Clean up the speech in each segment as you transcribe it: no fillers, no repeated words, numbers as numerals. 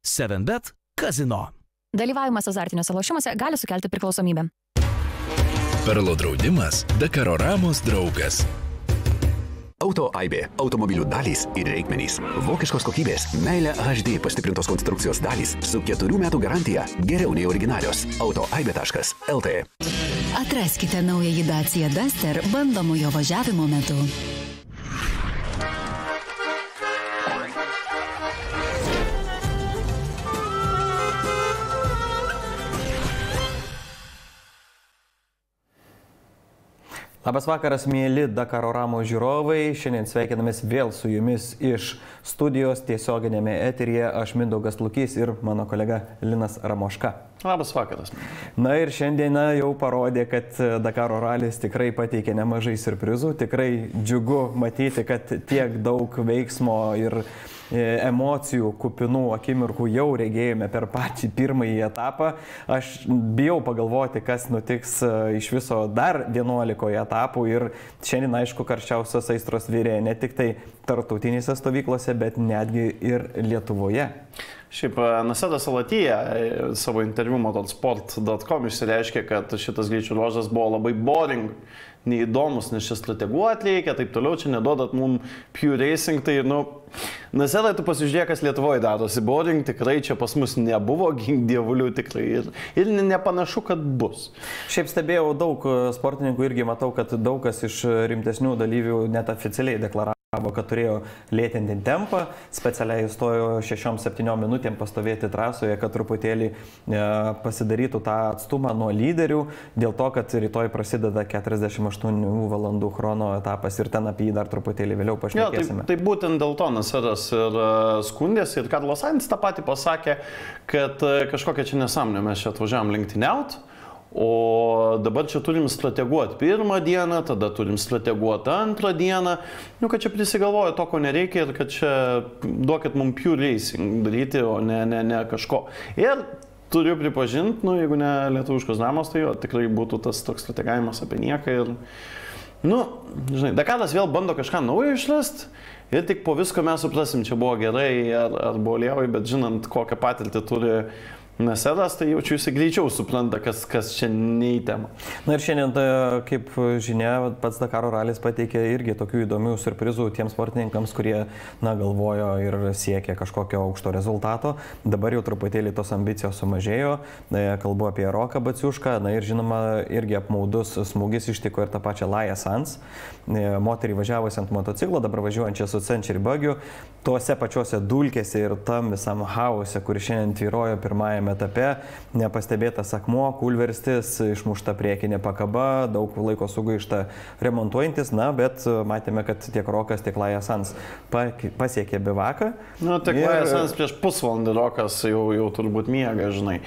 7bet kazino. Dalyvavimas azartiniuose lošimuose gali sukelti priklausomybę. Perlo draudimas Dakaro Ramos draugas. Auto Aibė. Automobilių dalys ir reikmenys. Vokiškos kokybės. Meilė HD pastiprintos konstrukcijos dalys su 4 metų garantija. Geriau nei originalios. autoaibė.lt. Atraskite naująjį Dacia Duster bandomojo važiavimo metu. Labas vakaras, mėly Dakaro Ramos žiūrovai. Šiandien sveikinamės vėl su jumis iš studijos tiesioginėme eteryje. Aš Mindaugas Lukys ir mano kolega Linas Ramoška. Labas vakaras. Na ir šiandieną jau parodė, kad Dakaro ralis tikrai pateikė nemažai siurprizų. Tikrai džiugu matyti, kad tiek daug veiksmo ir emocijų kupinų akimirkų jau regėjome per patį pirmąjį etapą. Aš bijau pagalvoti, kas nutiks iš viso dar 11 etapų ir šiandien, aišku, karščiausios aistros vyrė ne tik tai tarptautinėse stovyklose, bet netgi ir Lietuvoje. Šiaip Nasedas Al-Attija savo interviu motorsport.com išsireiškė, kad šitas greičių ruožas buvo labai boring, neįdomus, nes čia strateguot reikia, taip toliau, čia neduodat mum pure racing, tai, Nasedai, tu pasižiūrėk, kas Lietuvoje darosi, boring tikrai čia pas mus nebuvo, gink dievulių tikrai ir nepanašu, kad bus. Šiaip stebėjau daug sportininkų, irgi matau, kad daug kas iš rimtesnių dalyvių net oficialiai deklaravo, kad turėjo lėtinti tempą, specialiai stojo 6-7 minutėm pastovėti trasoje, kad truputėlį pasidarytų tą atstumą nuo lyderių, dėl to, kad rytoj prasideda 48 valandų chrono etapas ir ten apie jį dar truputėlį vėliau pašnekėsime. Tai būtent dėl to Nasedas ir skundėsi ir Karlas Sainz tą patį pasakė, kad kažkokia čia nesąmonė, mes čia atvažiavam lenktyniaut. O dabar čia turim strateguoti pirmą dieną, tada turim strateguoti antrą dieną, kad čia prisigalvoja to, ko nereikia ir kad čia duokit mums pure racing daryti, o ne kažko. Ir turiu pripažinti, jeigu ne lietuviškos dramos, tai jo, tikrai būtų tas toks strategavimas apie nieką ir, žinai, Dakaras vėl bando kažką naujo išrasti ir tik po visko mes suprasim, čia buvo gerai ar buvo lievai, bet žinant, kokią patirtį turi Nasedas, tai jaučiu, jis greičiau supranta, kas čia neįtema. Na ir šiandien, kaip žinia, pats Dakaro ralis pateikė irgi tokių įdomių surprizų tiems sportininkams, kurie, galvojo ir siekė kažkokio aukšto rezultato. Dabar jau truputėlį tos ambicijos sumažėjo. Kalbu apie Roką Baciušką. Na ir žinoma, irgi apmaudus smūgis ištiko ir tą pačią Lają Sanz. Moterį važiavusi ant motociklo, dabar važiuojančią su Century Bugiu. Tuose pačiuose dulkėse ir tam visam hause, kuris šiandien tvyrojo pirmajame etape, nepastebėtas akmuo, kūlverstis, išmušta priekinė pakaba, daug laiko sugaišta remontuojantis, bet matėme, kad tiek Rokas, tiek Laja Sanz pasiekė bivaką. Tiek Laja Sanz prieš pusvalandį Rokas jau turbūt miega, žinai.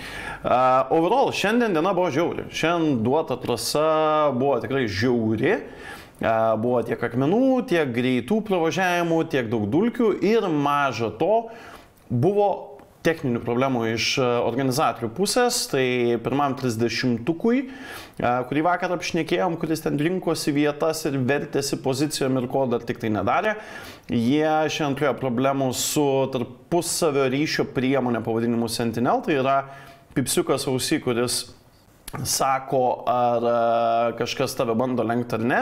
Overall, šiandien diena buvo žiauri. Šiandien duota trasa buvo tikrai žiauri. Buvo tiek akmenų, tiek greitų pravažiavimų, tiek daug dulkių ir maža to buvo techninių problemų iš organizatorių pusės. Tai pirmam 30-ukui, kurį vakar apšnekėjom, kuris ten rinkosi vietas ir vertėsi pozicijom ir ko dar tik tai nedarė, jie šiandien turėjo problemų su tarpusavio ryšio priemonė pavadinimu Sentinel, tai yra pipsiukas ausy, kuris sako, ar kažkas tave bando lenkti ar ne,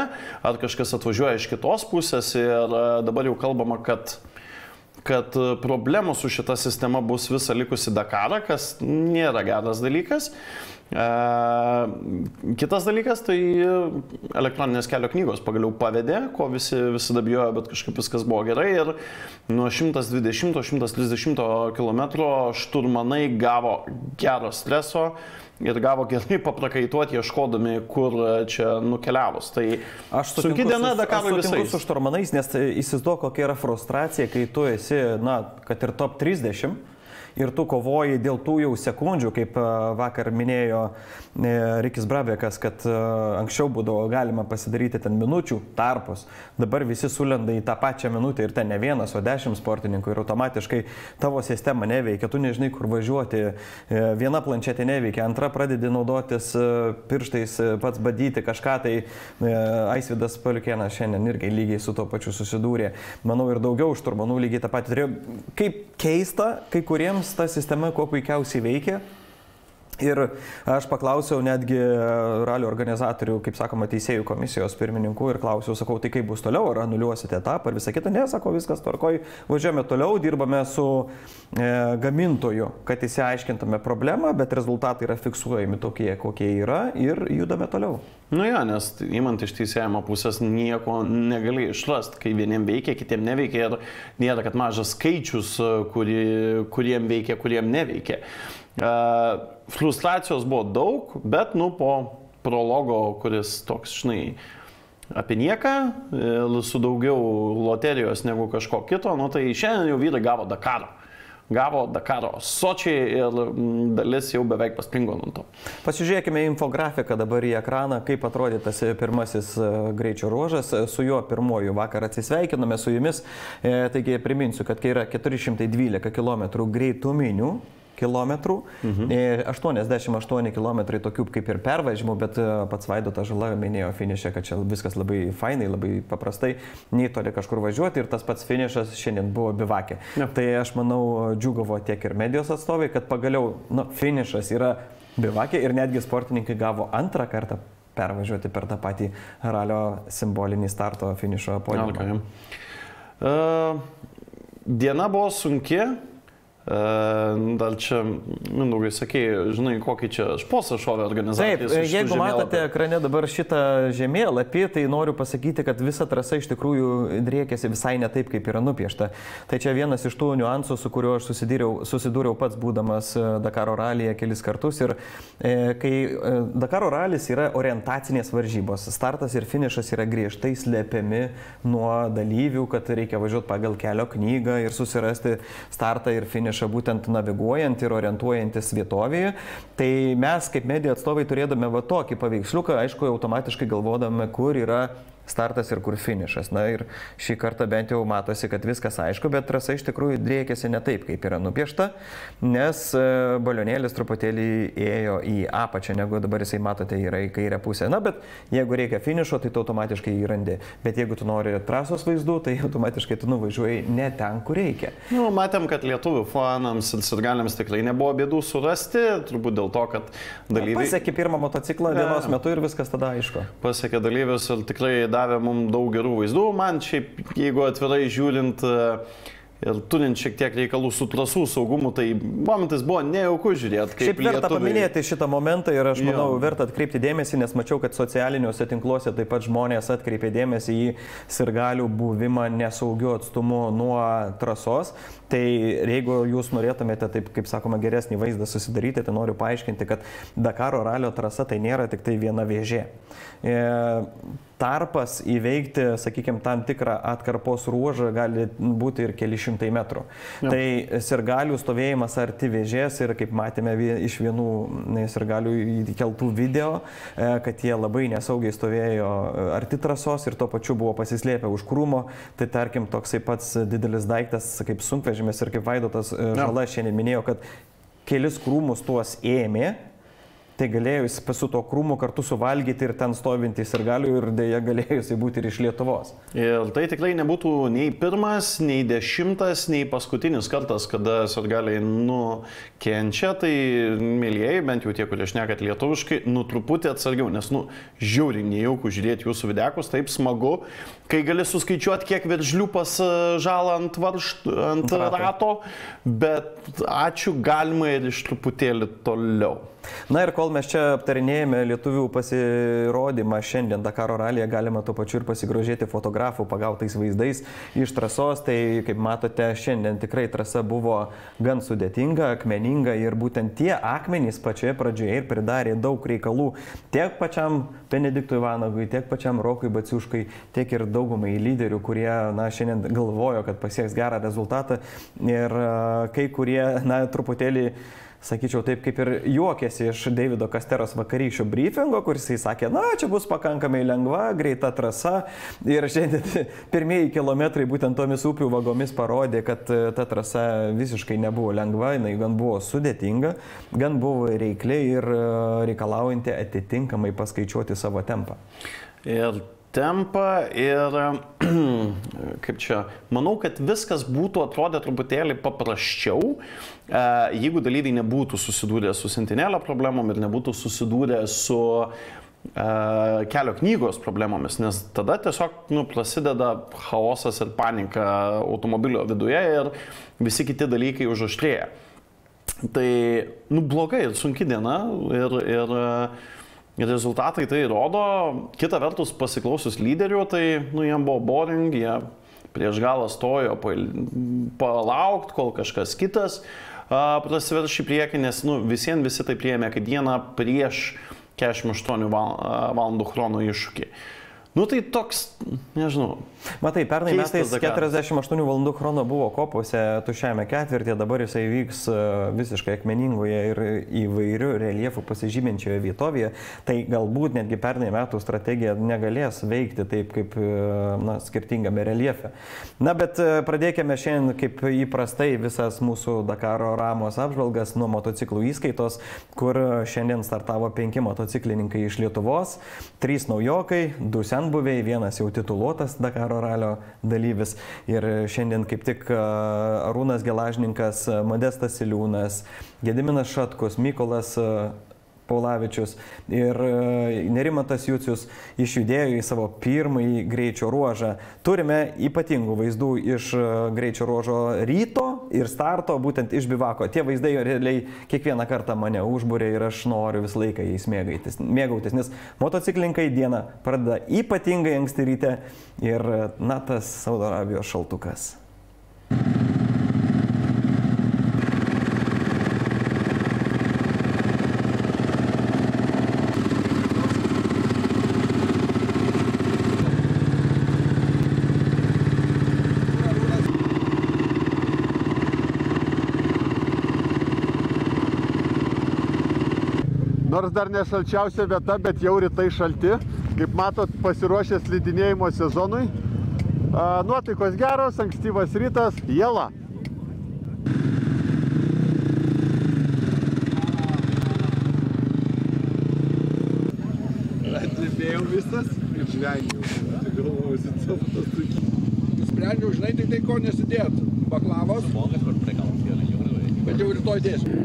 ar kažkas atvažiuoja iš kitos pusės ir dabar jau kalbama, kad problemų su šita sistema bus visą likusi Dakarą, kas nėra geras dalykas. Kitas dalykas, tai elektroninės kelio knygos pagaliau pavedė, ko visi bijojo, bet kažkaip viskas buvo gerai ir nuo 120-130 km šturmanai gavo gero streso ir gavo gerai paprakaituoti, ieškodami, kur čia nukeliavus. Tai sunki diena Dakarui visais. Aš sutinku su šturmanais, nes įsivaizduok, kokia yra frustracija, kai tu esi, kad ir top 30 ir tu kovoji dėl tų jau sekundžių, kaip vakar minėjo Rikis Brabekas, kad anksčiau būdavo galima pasidaryti ten minučių tarpus. Dabar visi sulenda į tą pačią minutę ir ten ne vienas, o 10 sportininkų ir automatiškai tavo sistema neveikia, tu nežinai, kur važiuoti. Viena planšetė neveikia, antra pradedi naudotis pirštais, pats badyti kažką, tai Aisvydas Paliukėnas šiandien irgi lygiai su to pačiu susidūrė. Manau, ir daugiau šturmanų lygiai tą patį turėjo. Kaip keista, kai kuriems jiems ta sistema kuo puikiausiai veikia. Ir aš paklausiau netgi ralio organizatorių, kaip sakoma, teisėjų komisijos pirmininkų ir klausiau, sakau, tai kaip bus toliau, ar anuliuosite etapą, ar visą kitą. Ne, sako, viskas tvarkoj, važiuojame toliau, dirbame su gamintoju, kad įsiaiškintume problemą, bet rezultatai yra fiksuojami tokie, kokie yra ir judame toliau. Nu jo, nes įmant iš teisėjimo pusės nieko negali išrasti, kai vieniem veikia, kitiem neveikia ir nėra, kad mažas skaičius, kuriem veikia, kuriem neveikia. Frustracijos buvo daug, bet po prologo, kuris toks, apie nieką, su daugiau loterijos negu kažko kito, tai šiandien jau vyrai gavo Dakarą. Gavo Dakaro Sočiai ir dalis jau beveik paspringo nuo to. Pasižiūrėkime infografiką dabar į ekraną, kaip atrodė tas pirmasis greičio ruožas. Su juo pirmuoju vakar atsisveikinome su jumis. Taigi priminsiu, kad kai yra 412 km greituminių kilometrų, 88 km tokių kaip ir pervažymų, bet pats Vaidotas Žala minėjo finišę, kad čia viskas labai fainai, labai paprastai, nei toli kažkur važiuoti ir tas pats finišas šiandien buvo bivakė. Ja. Tai aš manau, džiugavo tiek ir medijos atstovai, kad pagaliau finišas yra bivakė ir netgi sportininkai gavo antrą kartą pervažiuoti per tą patį ralio simbolinį starto finišo podiumą. Diena buvo sunki. Dar čia, Mindaugai, sakėjai, žinai, kokį čia šposą šovė organizacija. Taip, jeigu matote ekrane dabar šitą žemėlapį, tai noriu pasakyti, kad visa trasa iš tikrųjų driekėsi visai ne taip, kaip yra nupiešta. Tai čia vienas iš tų niuansų, su kuriuo aš susidūriau pats būdamas Dakaro ralyje kelis kartus. Ir kai Dakaro ralis yra orientacinės varžybos, startas ir finišas yra griežtai slėpiami nuo dalyvių, kad reikia važiuoti pagal kelio knygą ir susirasti startą ir finišą būtent naviguojant ir orientuojantis vietovėje. Tai mes kaip medijų atstovai turėdame tokį paveiksliuką, aišku, automatiškai galvodame, kur yra startas ir kur finišas. Na ir šį kartą bent jau matosi, kad viskas aišku, bet trasa iš tikrųjų driekėsi ne taip, kaip yra nupiešta, nes balionėlis truputėlį ėjo į apačią, negu dabar jisai matote yra į kairę pusę. Na, bet jeigu reikia finišo, tai tu automatiškai jį randi. Bet jeigu tu nori trasos vaizdų, tai automatiškai tu nuvažiuoji ne ten, kur reikia. Nu, matėm, kad lietuvių fanams ir sirgaliams tikrai nebuvo bėdų surasti, turbūt dėl to, kad dalyviai... Pasiekė pirmą motociklą dienos metu ir viskas tada aišku. Pasiekė dalyvius ir tikrai davė mums daug gerų vaizdų. Man šiaip, jeigu atvirai žiūrint ir turint šiek tiek reikalų su trasų saugumu, tai momentais buvo nejauku žiūrėti, kaip šiaip verta paminėti šitą momentą ir aš manau, verta atkreipti dėmesį, nes mačiau, kad socialiniuose tinkluose taip pat žmonės atkreipė dėmesį į sirgalių buvimą nesaugiu atstumu nuo trasos. Tai jeigu jūs norėtumėte, taip kaip sakoma, geresnį vaizdą susidaryti, tai noriu paaiškinti, kad Dakaro ralio trasa tai nėra tik tai viena vėžė. Tarpas įveikti, sakykime, tam tikrą atkarpos ruožą gali būti ir keli šimtai metrų. Ja. Tai sirgalių stovėjimas arti vėžės ir kaip matėme iš vienų sirgalių įkeltų video, kad jie labai nesaugiai stovėjo arti trasos ir tuo pačiu buvo pasislėpę už krūmo. Tai tarkim, toksai pats didelis daiktas kaip sunkvežimis ir kaip Vaidotas Žala šiandien minėjo, kad kelis krūmus tuos ėmė. Tai galėjo jis su to krūmu kartu suvalgyti ir ten stovintys sirgalių ir dėja galėjo jisai būti ir iš Lietuvos. Ir tai tikrai nebūtų nei pirmas, nei 10, nei paskutinis kartas, kada sirgaliai nukenčia. Tai, mėlyjeji, bent jau tie, kurie šnekat lietuviškai, truputį atsargiau, nes, žiauriai nejauku žiūrėti jūsų videkus, taip smagu, kai gali suskaičiuoti, kiek veržlių pas Žalą ant rato, bet ačiū, galima ir iš truputėlį toliau. Na ir kol mes čia aptarinėjame lietuvių pasirodymą šiandien Dakaro ralyje, galima tuo pačiu ir pasigrožėti fotografų pagautais vaizdais iš trasos. Tai, kaip matote, šiandien tikrai trasa buvo gan sudėtinga, akmeninga ir būtent tie akmenys pačioje pradžioje ir pridarė daug reikalų tiek pačiam Benediktui Vanagui, tiek pačiam Rokui Baciuškai, tiek ir daugumai lyderių, kurie šiandien galvojo, kad pasieks gerą rezultatą ir kai kurie, truputėlį sakyčiau taip, kaip ir juokėsi iš Davido Kasteros vakarykščio briefingo, kur jisai sakė, čia bus pakankamai lengva, greita trasa. Ir šiandien pirmieji kilometrai būtent tomis upių vagomis parodė, kad ta trasa visiškai nebuvo lengva, jinai gan buvo sudėtinga, gan buvo reikli ir reikalaujanti atitinkamai paskaičiuoti savo tempą. Ir tempą ir, kaip čia, manau, kad viskas būtų atrodę truputėlį paprasčiau, jeigu dalyviai nebūtų susidūrę su sentinelio problemom ir nebūtų susidūrę su kelio knygos problemomis, nes tada tiesiog prasideda chaosas ir panika automobilio viduje ir visi kiti dalykai užaštrėja. Tai, blogai ir sunki diena ir rezultatai tai rodo. Kita vertus, pasiklausius lyderių, tai, jiem buvo boring, jie prieš galą stojo palaukt, kol kažkas kitas prasiverš į priekį, nes, visi tai priėmė kaip dieną prieš 48 valandų chrono iššūkį. Tai toks, nežinau. Matai, pernai metais 48 valandų chrono buvo kopose tuščiame ketvirtyje, dabar jisai vyks visiškai akmeningoje ir įvairių reljefų pasižyminčioje vietovėje. Tai galbūt netgi pernai metų strategija negalės veikti taip kaip skirtingame reljefe. Bet pradėkime šiandien kaip įprastai visas mūsų Dakaro Ramos apžvalgas nuo motociklų įskaitos, kur šiandien startavo 5 motociklininkai iš Lietuvos, 3 naujokai, 2 senbuviai, 1 jau tituluotas Dakaro ralio dalyvis. Ir šiandien kaip tik Arūnas Gelažninkas, Modestas Siliūnas, Gediminas Šatkus, Mykolas Paulavičius ir Nerimantas Jucius išjudėjo į savo pirmąjį greičio ruožą. Turime ypatingų vaizdų iš greičio ruožo ryto ir starto, būtent iš bivako. Tie vaizdai realiai kiekvieną kartą mane užbūrė ir aš noriu visą laiką jais mėgautis, nes motociklininkai dieną pradeda ypatingai anksti ryte ir tas Saudo Arabijos šaltukas. Nors dar nešalčiausia vieta, bet jau rytai šalti. Kaip matot, pasiruošęs slidinėjimo sezonui. Nuotaikos geros, ankstyvas rytas, jėla. Atlipėjau visas ir žvengiau. Nusprendžiau, žinai, tik tai ko nesidėt. Baklavos. Bet jau rytoj dėsiu.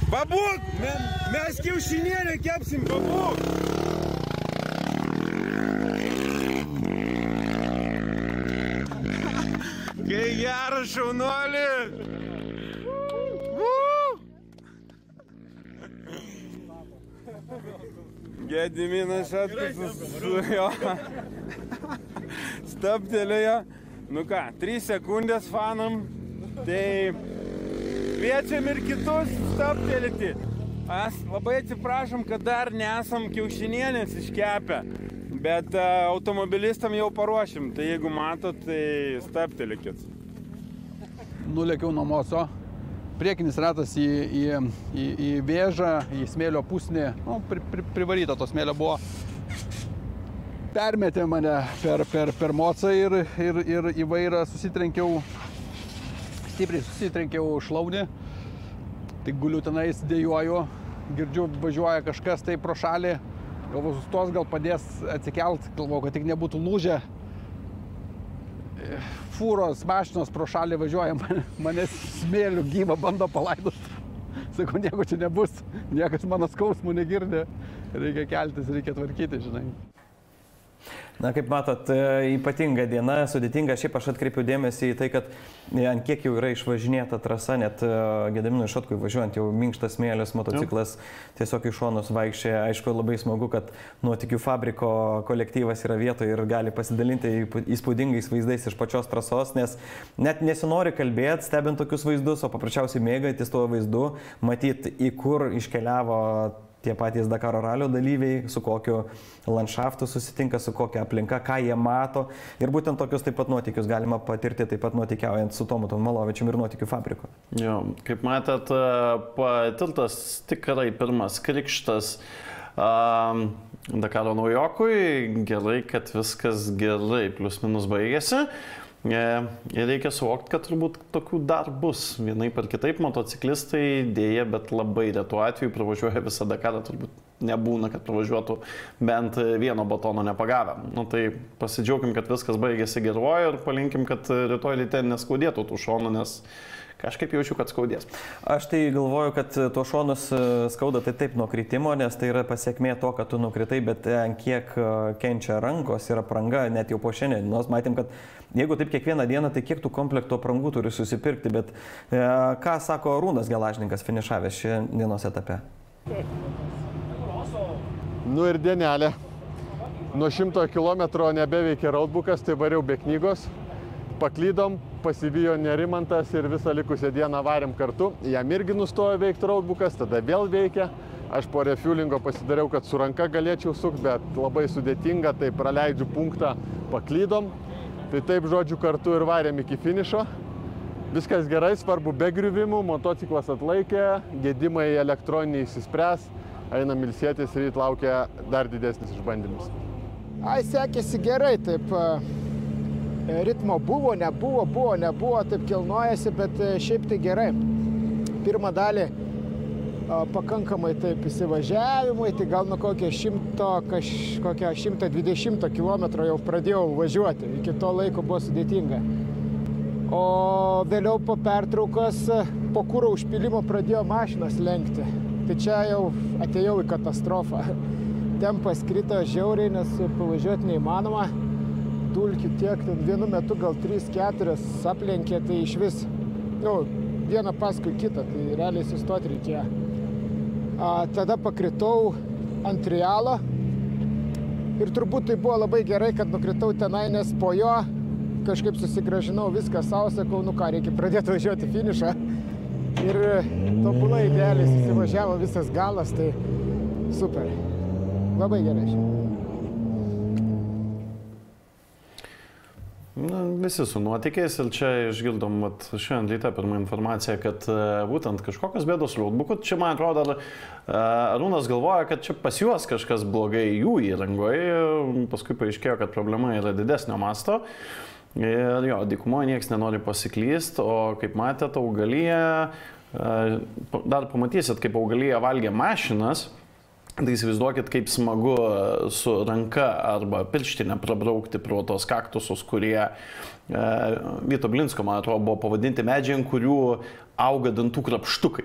Babuk! Mes kiaušinienę kepsim, babuk! Kai geras šaunuolį! Gediminas Šatkus su jo stabtelėjo. 3 sekundės fanam. Tai kviečiam ir kitus stabtelėti. Mes labai atsiprašom, kad dar nesam kiaušinienės iškepę, bet automobilistam jau paruošim. Tai jeigu matot, tai stabtelėkit. Nulėkiau nuo moco. Priekinis ratas į vėžą, į smėlio pusnį. Privaryta to smėlio buvo. Permetė mane per mocą ir į vairą susitrenkiau. Stipriai susitrenkiau šlaunį, tik guliu tenais dėjuoju, girdžiu, važiuoja kažkas tai pro šalį, galvo sustos, gal padės atsikelt, galvo, kad tik nebūtų lūžę. Fūros, mašinos pro šalį važiuoja, mane smėlių gyvą bando palaidot. Sakau, nieko čia nebus, niekas mano skausmų negirdė, reikia keltis, reikia tvarkyti, žinai. Na, kaip matot, ypatinga diena, sudėtinga. Šiaip aš atkreipiu dėmesį į tai, kad ant kiek jau yra išvažinėta trasa, net Gediminui Šotkui važiuojant jau minkštas smėlis, motociklas tiesiog iš šonus vaikščia. Aišku, labai smagu, kad Nuotykių fabriko kolektyvas yra vietoje ir gali pasidalinti įspūdingais vaizdais iš pačios trasos, nes net nesinori kalbėti, stebint tokius vaizdus, o paprasčiausiai mėgaitis tuo vaizdu, matyti, į kur iškeliavo tie patys Dakaro ralio dalyviai, su kokiu landšaftu susitinka, su kokia aplinka, ką jie mato. Ir būtent tokius taip pat nuotykius galima patirti taip pat nuotykiaujant su Tomu Tomalovičium ir Nuotykių fabriku. Jo, kaip matėt, patirtas tikrai pirmas krikštas Dakaro naujokui. Gerai, kad viskas gerai, plius minus baigėsi. Ir reikia suvokti, kad turbūt tokių dar bus. Vienaip ar kitaip motociklistai dėja, bet labai retu atveju pravažiuoja visą Dakarą. Turbūt nebūna, kad pravažiuotų bent vieno batono nepagavę. Nu, tai pasidžiaugim, kad viskas baigėsi geruoju ir palinkim, kad rytoj ryte neskaudėtų tų šonų, nes kažkaip jaučiu, kad skaudės. Aš tai galvoju, kad tuo šonus skauda tai taip nuo kritimo, nes tai yra pasiekmė to, kad tu nukritai, bet ant kiek kenčia rankos ir apranga, net jau po šiandien. Nors matėm, kad jeigu taip kiekvieną dieną, tai kiek tų komplektų aprangų turi susipirkti, bet ką sako Arūnas Gelažninkas finišavęs šiandienos etape? Nu ir dienelė. Nuo 100 km nebeveikė roadbookas, tai variau be knygos. Paklydom, pasivijo Nerimantas ir visą likusią dieną varėm kartu. Jam irgi nustojo veikti roadbookas, tada vėl veikia. Aš po refuelingo pasidariau, kad su ranka galėčiau sukti, bet labai sudėtinga, tai praleidžiu punktą, paklydom. Tai taip, žodžiu, kartu ir varėm iki finišo. Viskas gerai, svarbu be griuvimų, motociklas atlaikė, gedimai elektroniniai išsispręs, einam ilsėtis ir ryt laukia dar didesnis išbandymas. Sekėsi gerai, taip. Ritmo buvo, nebuvo, taip kilnojasi, bet šiaip tai gerai. Pirmą dalį pakankamai taip įsivažiavimai, tai gal nuo kokio 120 km jau pradėjau važiuoti, iki to laiko buvo sudėtinga. O vėliau po pertraukos, po kuro užpylimo pradėjo mašinas lenkti. Tai čia jau atėjau į katastrofą. Tempas krito žiauriai, nes pavažiuoti neįmanoma. Dulkių tiek, ten vienu metu gal 3-4 aplenkė, tai iš vis, vieną paskui kitą, tai realiai sustoti reikėjo. Tada pakritau ant trialo ir turbūt tai buvo labai gerai, kad nukritau tenai, nes po jo kažkaip susigražinau viską savo, sakau, reikia pradėti važiuoti finišą. Ir tobulai idealiai susivažiavo visas galas, tai super. Labai gerai. Visi su nuotykiais ir čia išgirdom šiandien ryte pirmą informaciją, kad būtent kažkokios bėdos su roadbooku. Čia, man atrodo, Arūnas galvoja, kad čia pas juos kažkas blogai jų įrangoje, paskui paaiškėjo, kad problema yra didesnio masto. Ir jo, dykumoje nieks nenori pasiklyst, o kaip matėt, Augalija, dar pamatysit, kaip Augalija valgė mašinas. Tai įsivaizduokit, kaip smagu su ranka arba pirštinė prabraukti pro tos kaktusus, kurie Vyto Blinsko, man atrodo, buvo pavadinti medžiai, ant kurių auga dantų krapštukai.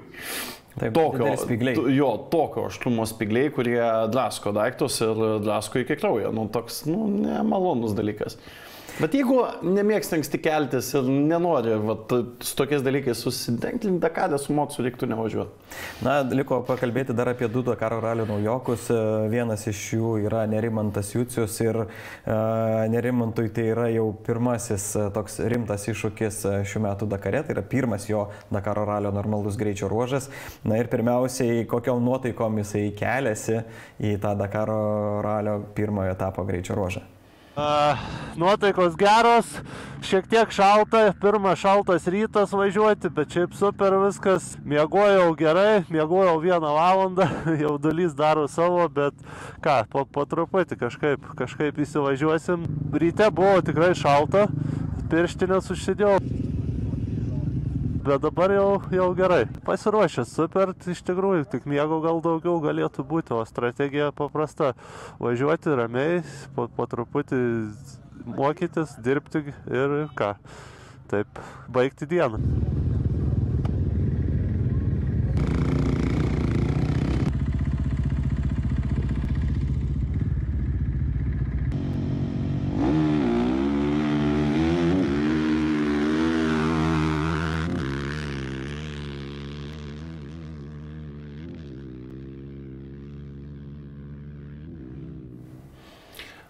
Taip, tokio aštrumo spygliai, kurie drasko daiktus ir drasko iki kraujo. Toks, nemalonus dalykas. Bet jeigu nemėgsti anksti keltis ir nenori su tokiais dalykais susidengti, Dakarą su motsu reiktų nevažiuoti. Na, liko pakalbėti dar apie 2 Dakaro ralio naujokus. Vienas iš jų yra Nerimantas Jucius ir Nerimantui tai yra jau pirmasis toks rimtas iššūkis šių metų Dakare. Tai yra pirmas jo Dakaro ralio normalus greičio ruožas. Na ir pirmiausiai, kokiom nuotaikom jisai keliasi į tą Dakaro ralio pirmojo etapo greičio ruožą. Nuotaikos geros, šiek tiek šalta, pirmas šaltas rytas važiuoti, bet šiaip super viskas. Miegojau gerai, miegojau 1 valandą, jaudulys daro savo, bet po truputį kažkaip įsivažiuosim. Ryte buvo tikrai šalta, pirštinės užsidėjau. Bet dabar jau gerai. Pasiruošęs super, iš tikrųjų, tik miego gal daugiau galėtų būti, o strategija paprasta. Važiuoti ramiai, po truputį mokytis, dirbti ir taip, baigti dieną.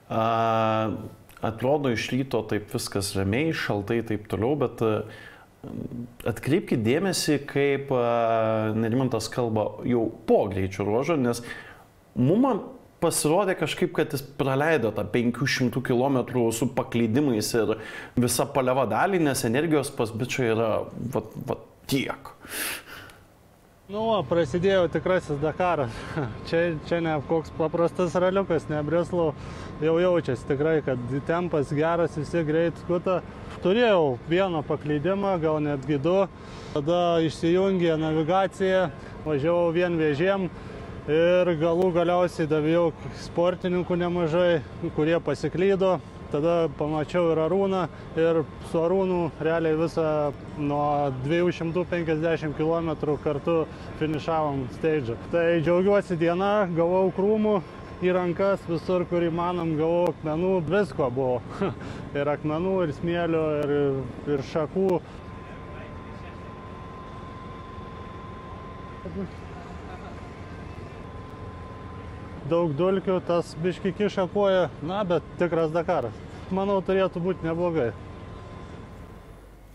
Atrodo iš ryto taip viskas ramiai, šaltai taip toliau, bet atkreipkite dėmesį, kaip Nerimantas kalba jau po greičio ruožo, nes mums pasirodė kažkaip, kad jis praleido tą 500 km su paklydimais ir visa paliava dalį, nes energijos pas bičą yra tiek. Prasidėjo tikrasis Dakaras. Čia ne koks paprastas raliukas, ne Breslau. Jau jaučiasi tikrai, kad tempas geras, visi greit skuta. Turėjau vieną paklydimą, gal netgi du. Tada išsijungė navigacija, važiavau vien vežėm ir galiausiai davėjau sportininkų nemažai, kurie pasiklydo. Tada pamačiau ir Arūną ir su Arūnu realiai visą nuo 250 km kartu finišavom stage. Tai džiaugiuosi diena, gavau krūmų į rankas, visur, kur įmanom, gavau akmenų, visko buvo. Ir akmenų, ir smėlio, ir šakų. Daug dulkių, tas biški kiša koją, bet tikras Dakaras. Manau, turėtų būti neblogai.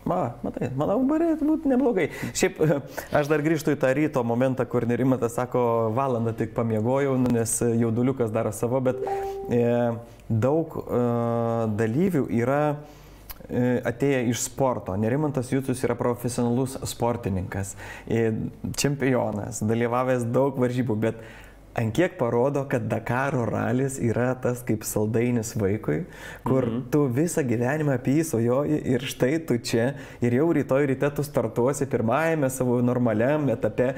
Matai, manau, turėtų būti neblogai. Šiaip, aš dar grįžtu į tą ryto momentą, kur Nerimantas sako, valandą tik pamiegojau, nes jauduliukas daro savo, bet daug dalyvių yra atėję iš sporto. Nerimantas Jucius yra profesionalus sportininkas, čempionas, dalyvavęs daug varžybų, bet ant kiek parodo, kad Dakaro ralis yra tas kaip saldainis vaikui, kur tu visą gyvenimą apie jį svajoji ir štai tu čia ir jau rytoj ryte tu startuosi pirmajame savo normaliam etape.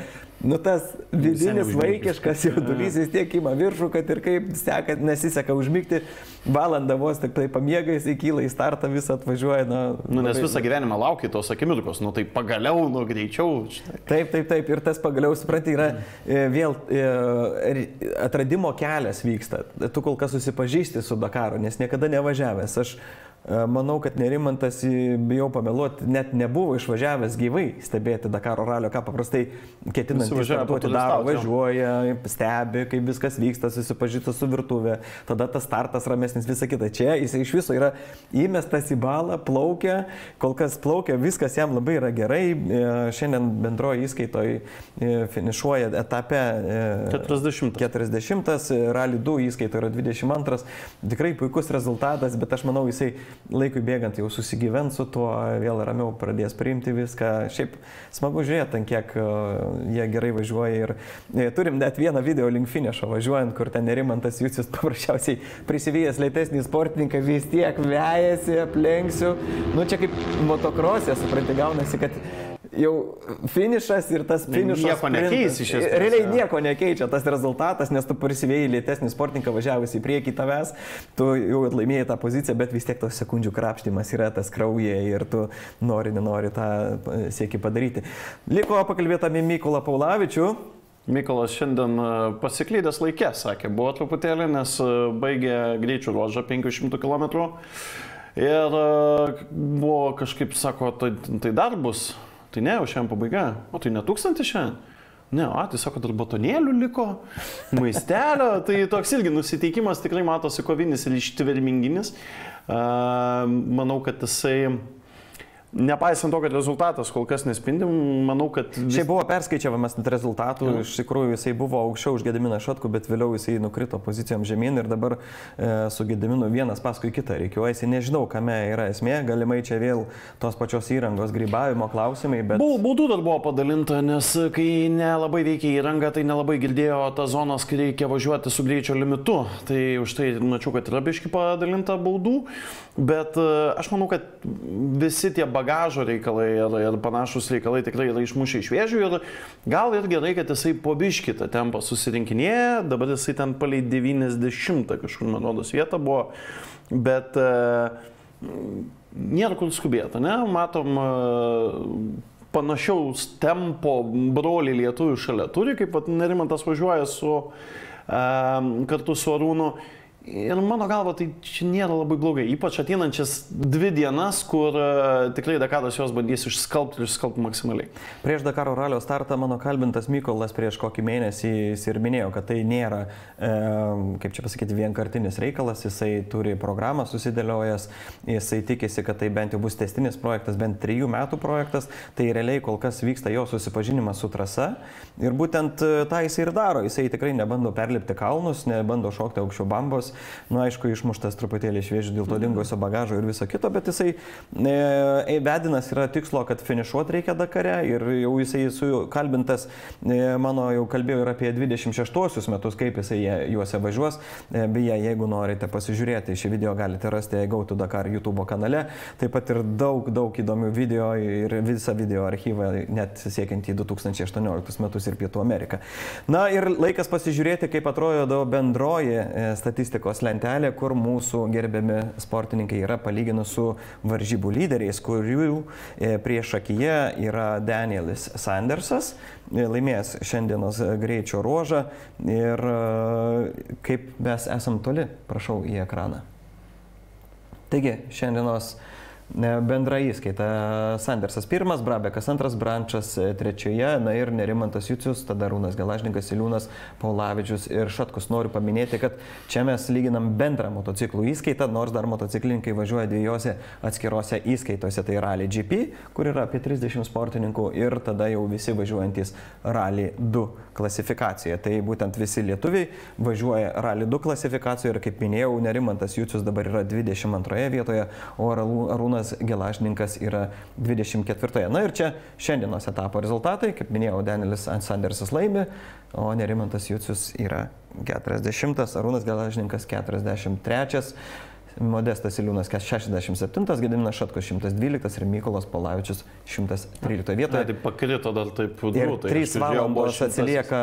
Tas vidinis vaikiškas jaudulys vis tiek ima viršų, kad ir kaip nesiseka užmigti, valandą vos tik tai pamiegais, įkyla į startą, visą atvažiuoja. Nes visą gyvenimą laukia tos akimirkos, tai pagaliau, greičiau. Taip, ir tas pagaliau, supranti, yra vėl atradimo kelias vyksta. Tu kol kas susipažįsti su Dakaru, nes niekada nevažiavęs. Aš manau, kad Nerimantas, bijau pameluoti, net nebuvo išvažiavęs gyvai stebėti Dakaro ralio, ką paprastai ketinantys startuoti daro, važiuoja, stebi, kaip viskas vyksta, susipažįsta su virtuvė, tada tas startas ramesnis, visa kita. Čia jis iš viso yra įmestas į balą, plaukia, kol kas plaukia, viskas jam labai yra gerai. Šiandien bendroje įskaitoje finišuoja etape 40, rally 2 įskaitoje yra 22. Tikrai puikus rezultatas, bet aš manau, jisai laikui bėgant jau susigyvent su tuo, vėl ramiau pradės priimti viską. Šiaip smagu žiūrėti, ant kiek jie gerai važiuoja. Ir turim net vieną video link finišo važiuojant, kur ten Nerimantas Jucius paprasčiausiai prisivijęs lėtesnį sportininką, vis tiek vejasi, aplenksiu. Čia kaip motokrosė, supranti, gaunasi, kad jau finišas ir tas finišas nieko nekeis iš esmės. Realiai nieko nekeičia tas rezultatas, nes tu prisivėjai lėtesnį sportininką važiavus į priekį tavęs, tu jau laimėjai tą poziciją, bet vis tiek tos sekundžių krapštimas yra tas kraujyje ir tu nenori tą sieki padaryti. Liko pakalbėti apie Mykolą Paulavičių. Mykolas šiandien pasiklydęs laikė, sakė, buvo truputėlį, nes baigė greičio ruožą 500 km ir buvo kažkaip, sako, tai dar bus. Tai ne, jau šiandien pabaiga. O tai ne 1000 šiandien? Ne, tai sako, dar batonėlių liko, maistelio. Tai toks irgi nusiteikimas tikrai matosi kovinis ir ištverminginis. Manau, kad jisai, nepaisant to, kad rezultatas kol kas nespindi, manau, kad... Šiaip buvo perskaičiavimas rezultatų, iš tikrųjų jisai buvo aukščiau už Gediminą Šotkų, bet vėliau jisai nukrito pozicijom žemyn ir dabar su Gediminu vienas paskui kitą reikiuojasi. Nežinau, kame yra esmė, galimai čia vėl tos pačios įrangos grybavimo klausimai, bet... Baudų dar buvo padalinta, nes kai nelabai veikia įranga, tai nelabai girdėjo tas zonas, kai reikia važiuoti su greičio limitu. Tai už tai mačiau, kad yra biški padalinta baudų, bet aš manau, kad visi tie bagažo reikalai ir panašus reikalai tikrai yra išmušę iš vėžių ir gal ir gerai, kad jisai po biškį tą tempą susirinkinėja, dabar jisai ten palei 90 kažkur, man rodos, vieta buvo, bet nėra kur skubėti, ne? Matom panašiaus tempo broliai lietuvių šalia turi, kaip Nerimantas važiuoja kartu su Arūnu. Ir mano galva, tai čia nėra labai blogai, ypač ateinančias 2 dienas, kur tikrai Dakaras jos bandys išskalbti maksimaliai. Prieš Dakaro ralio startą mano kalbintas Mykolas prieš kokį mėnesį jis ir minėjo, kad tai nėra, kaip čia pasakyti, vienkartinis reikalas, jisai turi programą susidėliojęs, jisai tikisi, kad tai bent jau bus testinis projektas, bent 3 metų projektas, tai realiai kol kas vyksta jo susipažinimas su trasa ir būtent tą jisai ir daro, jisai tikrai nebando perlipti kalnus, nebando šokti aukščiau bambos. Aišku, išmuštas truputėlį iš vėžių dėl to dingusio bagažo ir viso kito, bet jisai vedinas yra tikslo, kad finišuoti reikia Dakare ir jau jisai kalbintas, mano jau kalbėjau ir apie 26 metus, kaip jisai juose važiuos. Beje, jeigu norite pasižiūrėti šį video, galite rasti Go to Dakar YouTube kanale. Taip pat ir daug įdomių video ir visą video archyvą, net siekiant į 2018 metus ir Pietų Ameriką. Na ir laikas pasižiūrėti, kaip atrodo bendroji statistikos lentelė, kur mūsų gerbiami sportininkai yra palyginus su varžybų lyderiais, kurių priešakyje yra Danielis Sandersas, laimėjęs šiandienos greičio ruožą ir kaip mes esam toli, prašau į ekraną. Taigi, šiandienos bendra įskaita: Sandersas 1, Brabekas 2, Brančas 3, na ir Nerimantas Jucius, tada Arūnas Gelažninkas, Iliūnas Paulavičius ir Šatkus. Noriu paminėti, kad čia mes lyginam bendrą motociklų įskaitą, nors dar motociklininkai važiuoja 2 atskirose įskaitose. Tai Rally GP, kur yra apie 30 sportininkų, ir tada jau visi važiuojantys Rally 2 klasifikacijoje. Tai būtent visi lietuviai važiuoja Rally 2 klasifikacijoje ir, kaip minėjau, Nerimantas Jucius dabar yra 22 vietoje, o Arūnas Gelažninkas yra 24. Na ir čia šiandienos etapo rezultatai. Kaip minėjau, Danielis Sandersas laimi, o Nerimantas Jucius yra 40, Arūnas Gelažninkas 43, Modestas Iliūnas 67, Gediminas Šatkus 112 ir Mykolas Paulavičius 113 vietoje. Tai pakrito dar taip drūtai. 3 valandos atsilieka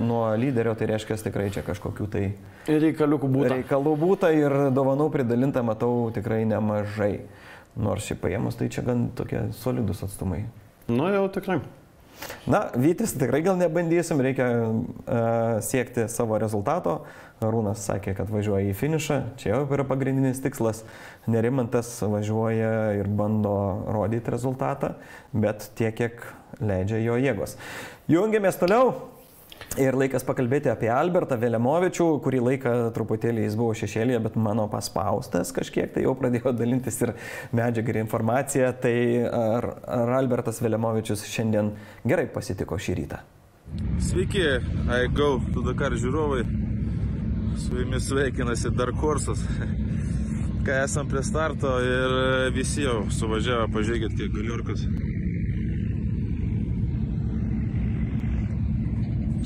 nuo lyderio, tai reiškia tikrai čia kažkokių tai reikalų būta ir dovanų pridalinta, matau, tikrai nemažai. Nors šiaip paėmus, tai čia gan tokie solidus atstumai. Nu jau tikrai. Na, Vytis tikrai gal nebandysim, reikia siekti savo rezultato. Arūnas sakė, kad važiuoja į finišą, čia jau yra pagrindinis tikslas. Nerimantas važiuoja ir bando rodyti rezultatą, bet tiek, kiek leidžia jo jėgos. Jungiamės toliau. Ir laikas pakalbėti apie Albertą Velemovičių, kurį laiką truputėlį jis buvo šešėlėje, bet mano paspaustas kažkiek, tai jau pradėjo dalintis ir medžiagą ir informaciją. Tai ar Albertas Velemovičius šiandien gerai pasitiko šį rytą? Sveiki, Go to Dakar žiūrovai, su jumis sveikinasi Dark Horse'as. Kai esam prie starto ir visi jau suvažiavo, pažiūrėkit, kiek galiorkas.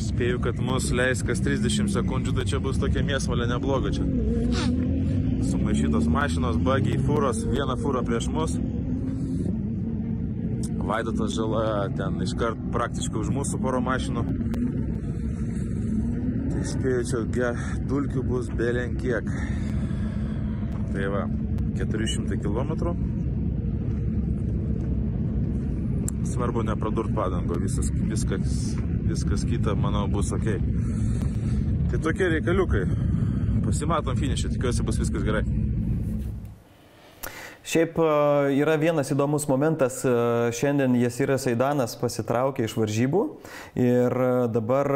Spėju, kad mus leis kas 30 sekundžių, tai čia bus tokia mėsmalė nebloga čia. Sumaišytos mašinos, bagiai, fūros, viena fūra prieš mus. Vaidotas Žala ten iškart praktiškai už mūsų poro mašinų. Tai spėju, čia dulkių bus belenkiek. Tai va, 400 km. Svarbu nepradurt padango, viskas kita, manau, bus ok. Tai tokie reikaliukai. Pasimatom finišą, tikiuosi bus viskas gerai. Šiaip yra vienas įdomus momentas, šiandien Jasiras Aidanas pasitraukė iš varžybų ir dabar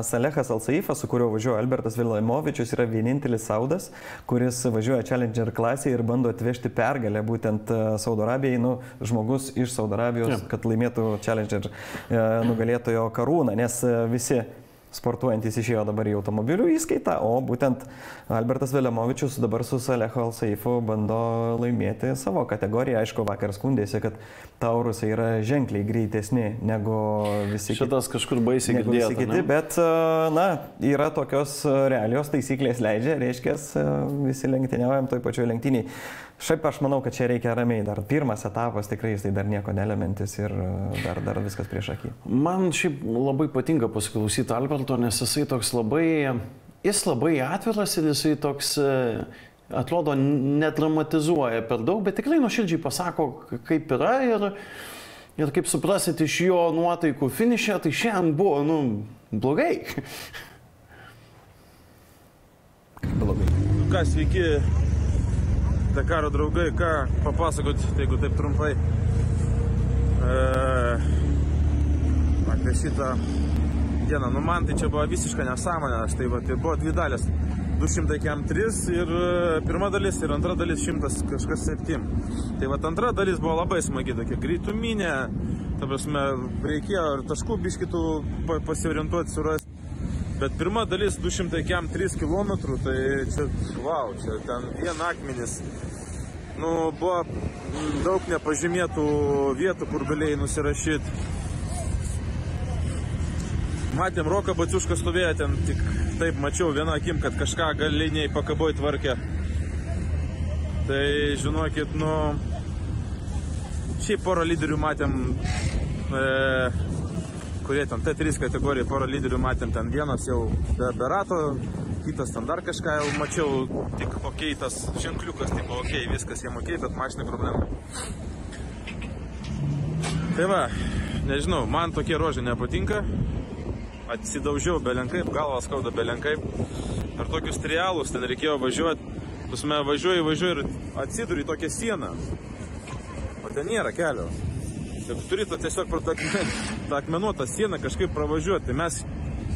Salehas Al-Saifas, su kuriuo važiuoja Albertas Velemovičius, yra vienintelis saudas, kuris važiuoja Challenger klasėje ir bando atvežti pergalę būtent Saudo Arabijai, žmogus iš Saudo Arabijos, kad laimėtų Challenger nugalėtojo karūną, nes visi sportuojantis išėjo dabar į automobilių įskaitą, o būtent Albertas Velemovičius dabar su Salehu Al-Saifu bando laimėti savo kategoriją. Aišku, vakar skundėsi, kad taurusai yra ženkliai greitesni negu visi Šitas kažkur baisiai girdėta, bet, na, yra tokios realios taisyklės leidžia, reiškia, visi lenktyniaujam toj pačioj lenktyniai. Šiaip aš manau, kad čia reikia ramiai, dar pirmas etapas tikrai jis tai dar nieko nelementis ir dar viskas prieš akį. Man šiaip labai patinka pasiklausyti Alberto, nes jisai toks labai atviras ir jisai toks, atrodo, nedramatizuoja per daug, bet tikrai nuoširdžiai pasako, kaip yra ir kaip suprasit iš jo nuotaikų finiše, tai šiandien buvo, blogai. neblogai. Ką, sveiki, Dakaro draugai, ką papasakot, jeigu taip trumpai, apie šitą dieną. Nu, man tai čia buvo visiška nesąmonė, tai buvo dvi dalės. 200 km 3 ir pirma dalis ir antra dalis 100 kažkas 7. Tai antra dalis buvo labai smagi, tokia greituminė, ta prasme, reikėjo ir taškų biškitų pasiorientuoti, surasti. Bet pirma dalis 200 km 3 km, tai čia, wow, čia ten vien akmenis. Nu, buvo daug nepažymėtų vietų, kur galėjai nusirašyti. Matėm, Roką Baciušką stovėjo ten, tik taip mačiau vieną akim, kad kažką galiniai pakaboj tvarkė. Tai žinokit, nu, šiaip porą lyderių matėm, kurie ten T3 kategorijai, porą lyderių matėm, ten vienas jau be rato, kitas ten dar kažką jau mačiau, tik okei, tas ženkliukas, tipo okei, viskas jiem okei, bet mašinai problema. Tai va, nežinau, man tokie ruožai nepatinka. Atsidaužiau belenkaip, galvas skauda belenkaip. Per tokius trialus ten reikėjo važiuoti. Pusme važiuoju ir atsiduri tokią sieną. O ten nėra kelio. Tai turi tiesiog pro tą akmenuotą sieną kažkaip pravažiuoti. Tai mes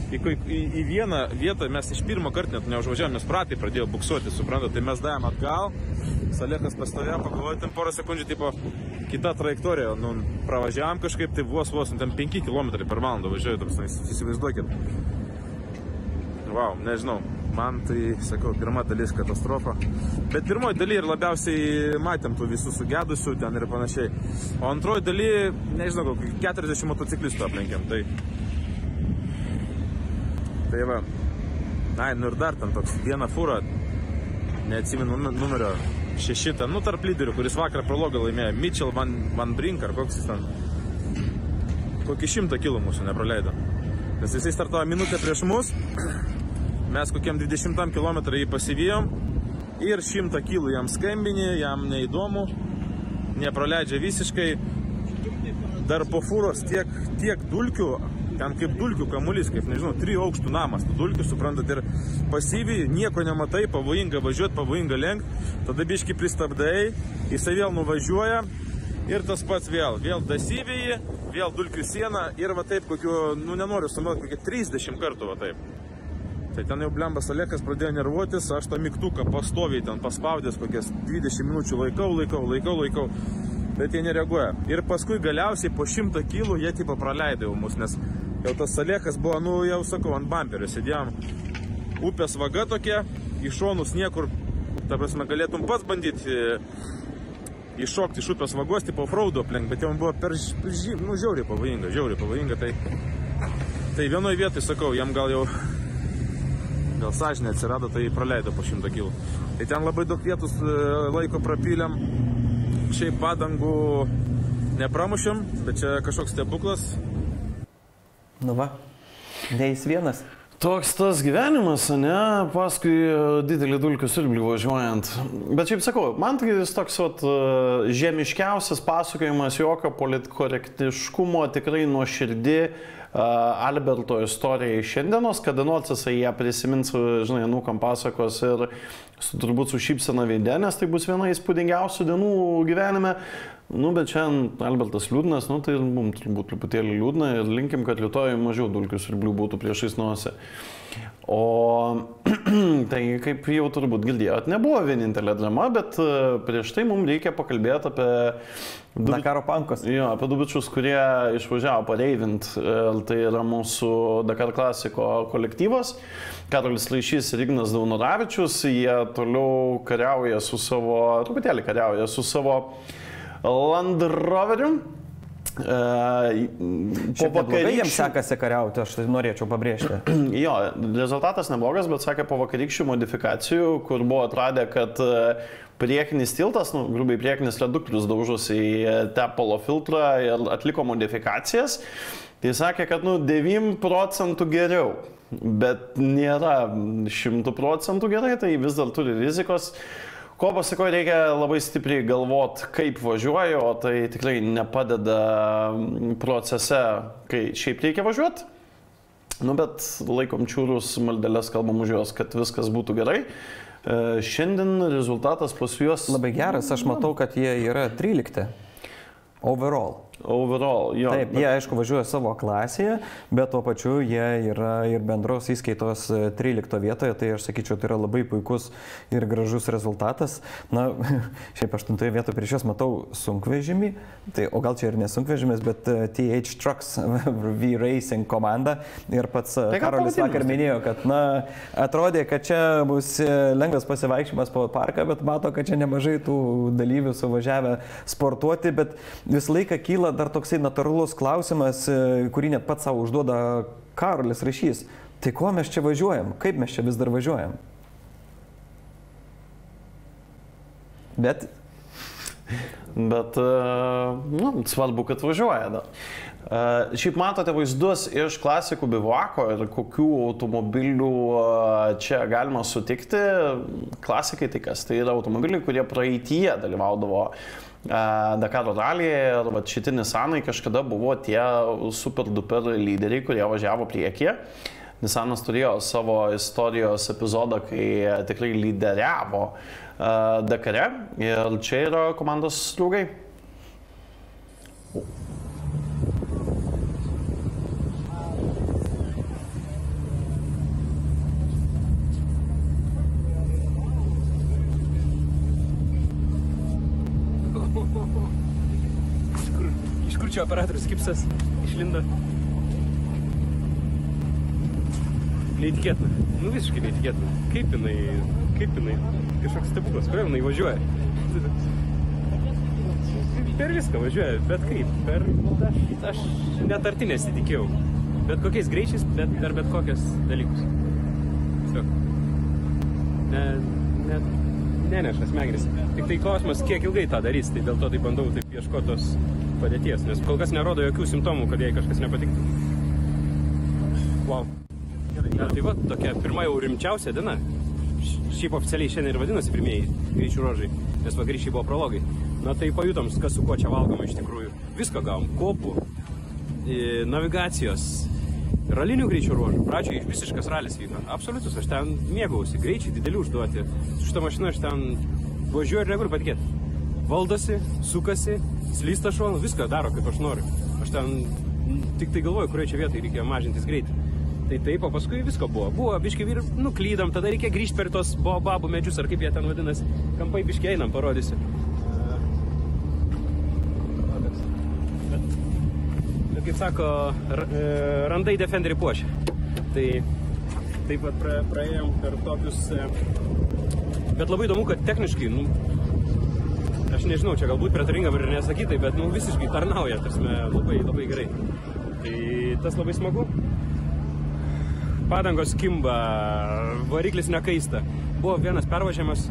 į vieną vietą, mes iš pirmo kartą net neužvažiavom, nes pratai pradėjo buksuoti, suprantat. Tai mes davėm atgal, Salėkas pastovėjo, pagalvojo, ten porą sekundžių, tipo, kita trajektorija, nu, pravažiavam kažkaip, tai vos, ten 5 km per valandą važiuoju, tarpsnai, įsivaizduokit. Wow, nežinau, man tai, sakau, pirma dalis katastrofa. Bet pirmoji daly ir labiausiai matėm tų visų sugedusių ten ir panašiai. O antroji daly, nežinau, 40 motociklistų aplenkėm, tai va. Ai, nu ir dar ten toks, viena fūra, neatsimenu numerio 6, ten, nu, tarp lyderių, kuris vakar prologą laimėjo, Mitchell Van Brink, ar koks jis ten, kokį 100 kilų mūsų nepraleido. Nes jisai startavo minutę prieš mus, mes kokiam 20 km jį pasivijom ir 100 kilų jam skambinį, jam neįdomu, nepraleidžia visiškai, dar po fūros tiek dulkių, ten kaip dulkių kamuolys, kaip, nežinau, 3 aukštų namas, tu dulkių, suprantat, ir pasyviai, nieko nematai, pavojinga važiuoti, pavojinga lenkti, tada biški pristabdai, jisai vėl nuvažiuoja ir tas pats vėl dasyviai, vėl dulkių siena ir va taip kokiu, nu nenoriu sumeluoti, kokie 30 kartų va taip. Tai ten jau blemba Salėkas pradėjo nervuotis, aš tą mygtuką pastoviai ten paspaudęs kokias 20 minučių laikau. Bet jie nereaguoja. Ir paskui galiausiai po 100 kilų jie tipo praleido mus, nes jau tas Salėkas buvo, nu jau sakau, ant bamperio sėdėjom. Upės vaga tokia, į šonus niekur, ta prasme, galėtum pats bandyti iššokti iš upės vagos, tipo offroad aplenk, bet jau buvo žiauriai pavojinga. Tai vienoj vietoj, sakau, jam gal sąžinė atsirado, tai praleido po 100 kilų. Tai ten labai daug vietus laiko prapylėm. Šiaip padangų nepramušėm, bet čia kažkoks stebuklas. Nu va, ne jis vienas. Toks tas gyvenimas, ne, paskui didelį dulkių siurblį važiuojant. Bet šiaip sakau, man tai jis toks žemiškiausias pasakojimas, jokio politkorektiškumo, tikrai nuoširdi Alberto istorija iš šiandienos, kada nors jisai ją prisimins, žinai, anūkam pasakos ir turbūt su šypsena veide, nes tai bus viena įspūdingiausių dienų gyvenime. Nu, bet šiandien Albertas liūdnas, nu, tai mums turbūt truputėlį liūdna ir linkim, kad rytoj mažiau dulkių siurblių būtų priešais nosį. O tai, kaip jau turbūt girdėjot, nebuvo vienintelė drama, bet prieš tai mums reikia pakalbėti apie Dakaro pankos. Jo, apie du bičius, kurie išvažiavo pareivint. Tai yra mūsų Dakar klasiko kolektyvas. Karolis Laišys ir Ignas Daunoravičius. Jie toliau truputėlį kariauja su savo Land Roveriu. Po vakarykščių jiems sekasi kariauti, aš norėčiau pabrėžti. Jo, rezultatas neblogas, bet sakė po vakarykščių modifikacijų, kur buvo atradę, kad priekinis tiltas, nu, grubiai priekinis reduktorius daužosi į tepalo filtrą ir atliko modifikacijas. Tai sakė, kad 9% geriau, bet nėra 100% gerai, tai vis dar turi rizikos. Ko pasako, reikia labai stipriai galvot, kaip važiuoju, o tai tikrai nepadeda procese, kai šiaip reikia važiuoti. Nu, bet laikom čiūrus, maldelės, kalbam už juos, kad viskas būtų gerai. Šiandien rezultatas pas juos... Labai geras, aš matau, kad jie yra 13. Overall. Jo. Taip, jie aišku važiuoja savo klasėje, bet tuo pačiu jie yra ir bendros įskaitos 13 vietoje, tai aš sakyčiau, tai yra labai puikus ir gražus rezultatas. Na, šiaip 8 vietoje prieš juos matau sunkvežimį, tai, o gal čia ir nesunkvežimės, bet TH Trucks V-Racing komanda ir pats Karolis vakar minėjo, kad, na, atrodė, kad čia bus lengvas pasivaikščiojimas po parką, bet mato, kad čia nemažai tų dalyvių suvažiavę sportuoti, bet visą laiką kyla dar toksai natūralus klausimas, kurį net pats savo užduoda Karolis Rašys. Tai kuo mes čia važiuojam? Kaip mes čia vis dar važiuojam? Bet, nu, svarbu, kad važiuoja dar. Šiaip matote vaizdus iš klasikų bivako ir kokių automobilių čia galima sutikti. Klasikai tai kas? Tai yra automobiliai, kurie praeityje dalyvaudavo Dakaro ralyje ir šitie Nissanai kažkada buvo tie super duper lyderiai, kurie važiavo priekyje. Nissanas turėjo savo istorijos epizodą, kai tikrai lyderiavo Dakare ir čia yra komandos draugai. Operatorius Kipsas išlindo. Neįtikėtina. Nu visiškai neįtikėtina. Kaip jinai, kažkoks stebuklas, kodėl jinai važiuoja. Per viską važiuoja, bet kaip, aš net arti nesitikėjau. Bet kokiais greičiais, bet kokias dalykus. Neneša smegenis. Tik tai klausimas, kiek ilgai tą darys, tai dėl to tai bandau taip ieškotos padėties, nes kol kas nerodo jokių simptomų, kad jai kažkas nepatiktų. Wow. Tai va, tokia pirma jau rimčiausia diena. Šiaip oficialiai šiandien ir vadinasi pirmieji greičių ruožai, nes vakarykščiai buvo prologai. Na tai pajutom, kas su kuo čia valgoma iš tikrųjų. Visko gavom, kopų, navigacijos, ralinių greičių ruožų. Pradžioje visiškas ralis vyko. Absoliutus, aš ten mėgausi, greičiai didelių užduoti. Su šitą mašiną aš ten važiuoju ir negaliu patikėti. Valdosi, sukasi, slysta šonu, viską daro, kaip aš noriu. Aš ten tik tai galvoju, kurioje čia vietai reikia mažintis greitį. Tai taip, o paskui visko buvo. Buvo biškiai ir nuklydom, tada reikia grįžti per tos babų medžius, ar kaip jie ten vadinasi. Kampai biškiai einam, parodysiu. Bet kaip sako, randai Defenderį puošia. Tai taip pat praėjom per tokius... Bet labai įdomu, kad techniškai, aš nežinau, čia galbūt pretaringa ir nesakytai, bet visiškai tarnauja, labai, labai gerai. Tai tas labai smagu. Padangos kimba, variklis nekaista. Buvo vienas pervažiavimas,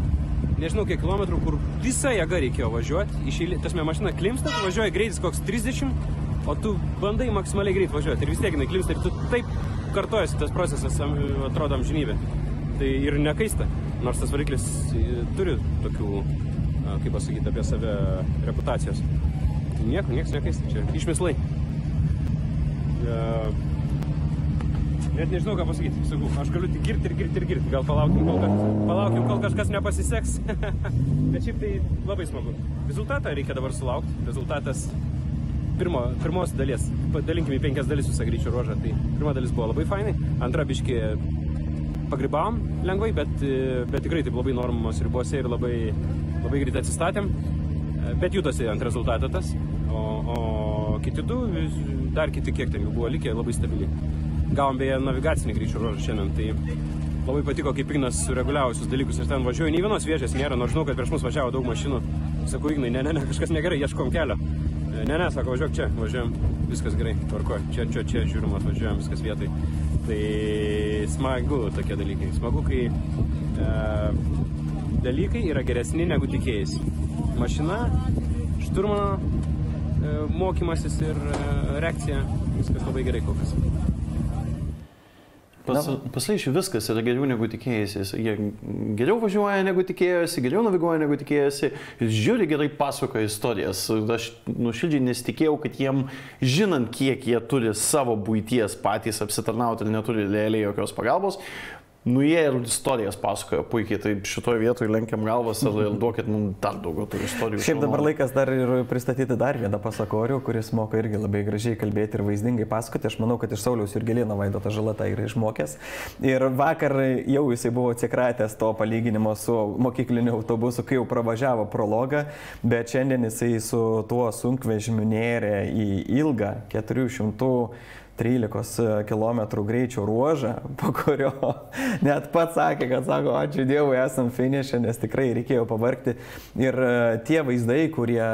nežinau kiek kilometrų, kur visą jėgą reikėjo važiuoti. Mašina klimpsta, tu važiuoji greitis koks 30, o tu bandai maksimaliai greit važiuoti. Ir vis tiek jinai klimpsta ir tu taip kartojasi tas procesas, atrodo amžinybė. Tai ir nekaista, nors tas variklis turi tokių, kaip pasakyti, apie save reputacijos. Niekas nekaista, čia išmislai. Net nežinau, ką pasakyti. Sakau, aš galiu tik girti. Gal palaukim, kol kažkas nepasiseks. Bet šiaip tai labai smagu. Rezultatą reikia dabar sulaukti. Rezultatas pirmos dalies. Dalinkim į 5 dalis visą greičio ruožą. Tai pirma dalis buvo labai fainai. Antra biškį pagrybavom lengvai, bet tikrai taip labai normos ribose ir labai greitai atsistatėm. Bet jutosi ant rezultato tas. O kiti du, dar kiti kiek ten jų buvo likę, labai stabiliai. Gavom beje navigacinį greičio ruožą šiandien, tai labai patiko, kaip Ignas sureguliavusius dalykus. Aš ten važiuoju, nei vienos vėžės nėra, nors žinau, kad prieš mus važiavo daug mašinų. Sakau, Ignai, ne, kažkas negerai, ieškom kelio. Ne, sako, važiuok čia, važiuojam, viskas gerai, tvarko, čia, žiūrim, važiuojam, viskas vietai. Tai smagu tokie dalykai. Smagu, kai dalykai yra geresni negu tikėjais. Mašina, šturmano mokymasis ir reakcija, viskas labai gerai kol kas. Pasaišiu, viskas yra geriau negu tikėjasi. Jie geriau važiuoja negu tikėjosi, geriau naviguoja negu tikėjosi. Jis žiūri gerai pasakoja istorijas. Aš nuoširdžiai nesitikėjau, kad jiem, žinant, kiek jie turi savo buities patys apsitarnauti ir neturi realiai jokios pagalbos, jie ir istorijas pasakoja puikiai, tai šitoje vietoje lenkiam galvas ir duokit mums dar daugiau tų istorijų. Šiaip dabar laikas dar ir pristatyti dar vieną pasakorių, kuris moka irgi labai gražiai kalbėti ir vaizdingai pasakoti. Aš manau, kad iš Sauliaus Jurgelėno Vaidotas Žala tą yra išmokęs. Ir vakar jau jisai buvo atsikratęs to palyginimo su mokykliniu autobusu, kai jau pravažiavo prologą, bet šiandien jisai su tuo sunkvežimiu nėrė į ilgą 413 km greičio ruožą, po kurio net pats sakė, kad sako, ačiū Dievui, esam finiše, nes tikrai reikėjo pavargti. Ir tie vaizdai, kurie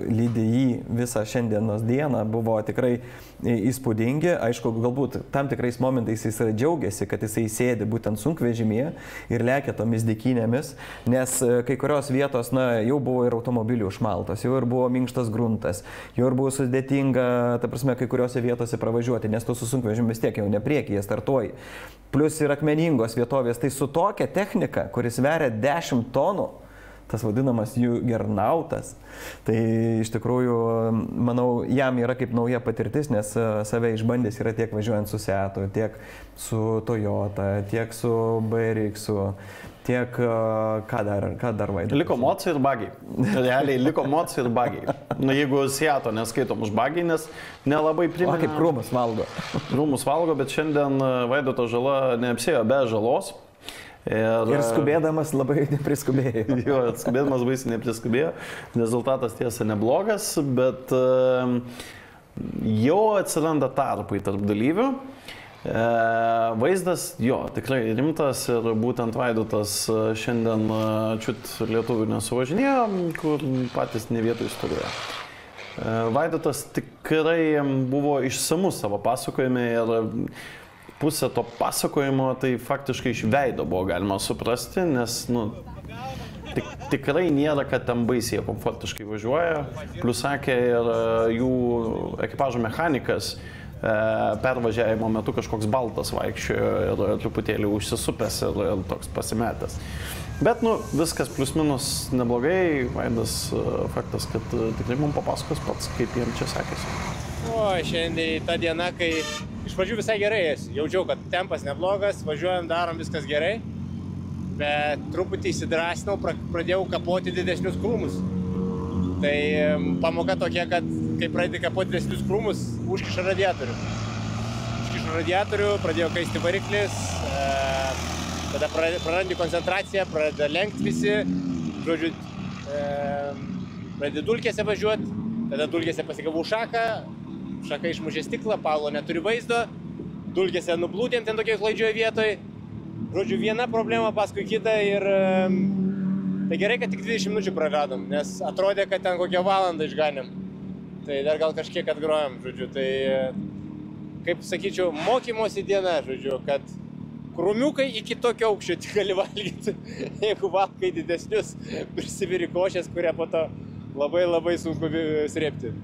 lydi jį visą šiandienos dieną, buvo tikrai įspūdingi. Aišku, galbūt tam tikrais momentais jis džiaugiasi, kad jisai sėdi būtent sunkvežimėje ir lekia tomis dykynėmis, nes kai kurios vietos jau buvo ir automobilių užmaltos, jau ir buvo minkštas gruntas, jau ir buvo sudėtinga, ta prasme, kai kuriuose vietose pravažiuoti, nes tu su sunkvežimiu vis tiek jau ne priekyje startuoji. Plus ir akmeningos vietovės, tai su tokia technika, kuris sveria 10 tonų, tas vadinamas Juggernautas, tai iš tikrųjų, manau, jam yra kaip nauja patirtis, nes save išbandęs yra tiek važiuojant su Seatu, tiek su Toyota, tiek su BRX, tiek ką dar Vaidotas? Liko Mocai ir bagiai. Realiai liko Mocai ir bagiai. Jeigu Seato neskaitom už bagiai, nes nelabai primena. O kaip krūmus valgo. Krūmus valgo, bet šiandien Vaidotas Žala neapsėjo be žalos. Ir skubėdamas labai nepriskubėjo. Jo, skubėdamas baisiai nepriskubėjo. Rezultatas tiesa neblogas, bet jau atsiranda tarpai tarp dalyvių. Vaizdas, jo, tikrai rimtas ir būtent Vaidotas šiandien čiut lietuvių nesuvažinėjo, kur patys ne vietų istorijoje. Vaidotas tikrai buvo išsamus savo pasakojime ir pusę to pasakojimo tai faktiškai iš veido buvo galima suprasti, nes tikrai nėra, kad ten baisiai komfortiškai važiuoja. Plius sakė ir jų ekipažo mechanikas pervažiavimo metu kažkoks baltas vaikščiojo ir truputėlį užsisupęs ir toks pasimetęs. Bet viskas plius minus neblogai. Vaidas faktas, kad tikrai mums papasakos pats, kaip jiem čia sekėsi. Šiandien ta diena, kai iš pradžių visai gerai esi. Jaučiau, kad tempas neblogas, važiuojam, darom viskas gerai, bet truputį įsidrasinau, pradėjau kapoti didesnius krūmus. Tai pamoka tokia, kad kai pradedi kapoti didesnius krūmus, užkiša radiatorių. Užkiša radiatorių, pradėjo kaisti variklis, tada prarandi koncentraciją, pradeda lenkti visi, žodžiu, pradedi dulkėse važiuoti, tada dulkėse pasigavau šaką, šaka išmušė stiklą, Paulo neturi vaizdo, dulkėse nublūdėm ten tokioj klaidžioje vietoje. Žodžiu, viena problema paskui kitą ir tai gerai, kad tik 20 minučių praradom, nes atrodė, kad ten kokią valandą išganėm. Tai dar gal kažkiek atgrojom, žodžiu, tai kaip sakyčiau, mokymosi diena, žodžiu, kad krūmiukai iki tokio aukščio tik gali valgyti, jeigu valgai didesnius, prisiviri košės, kurią po to labai sunku srėpti.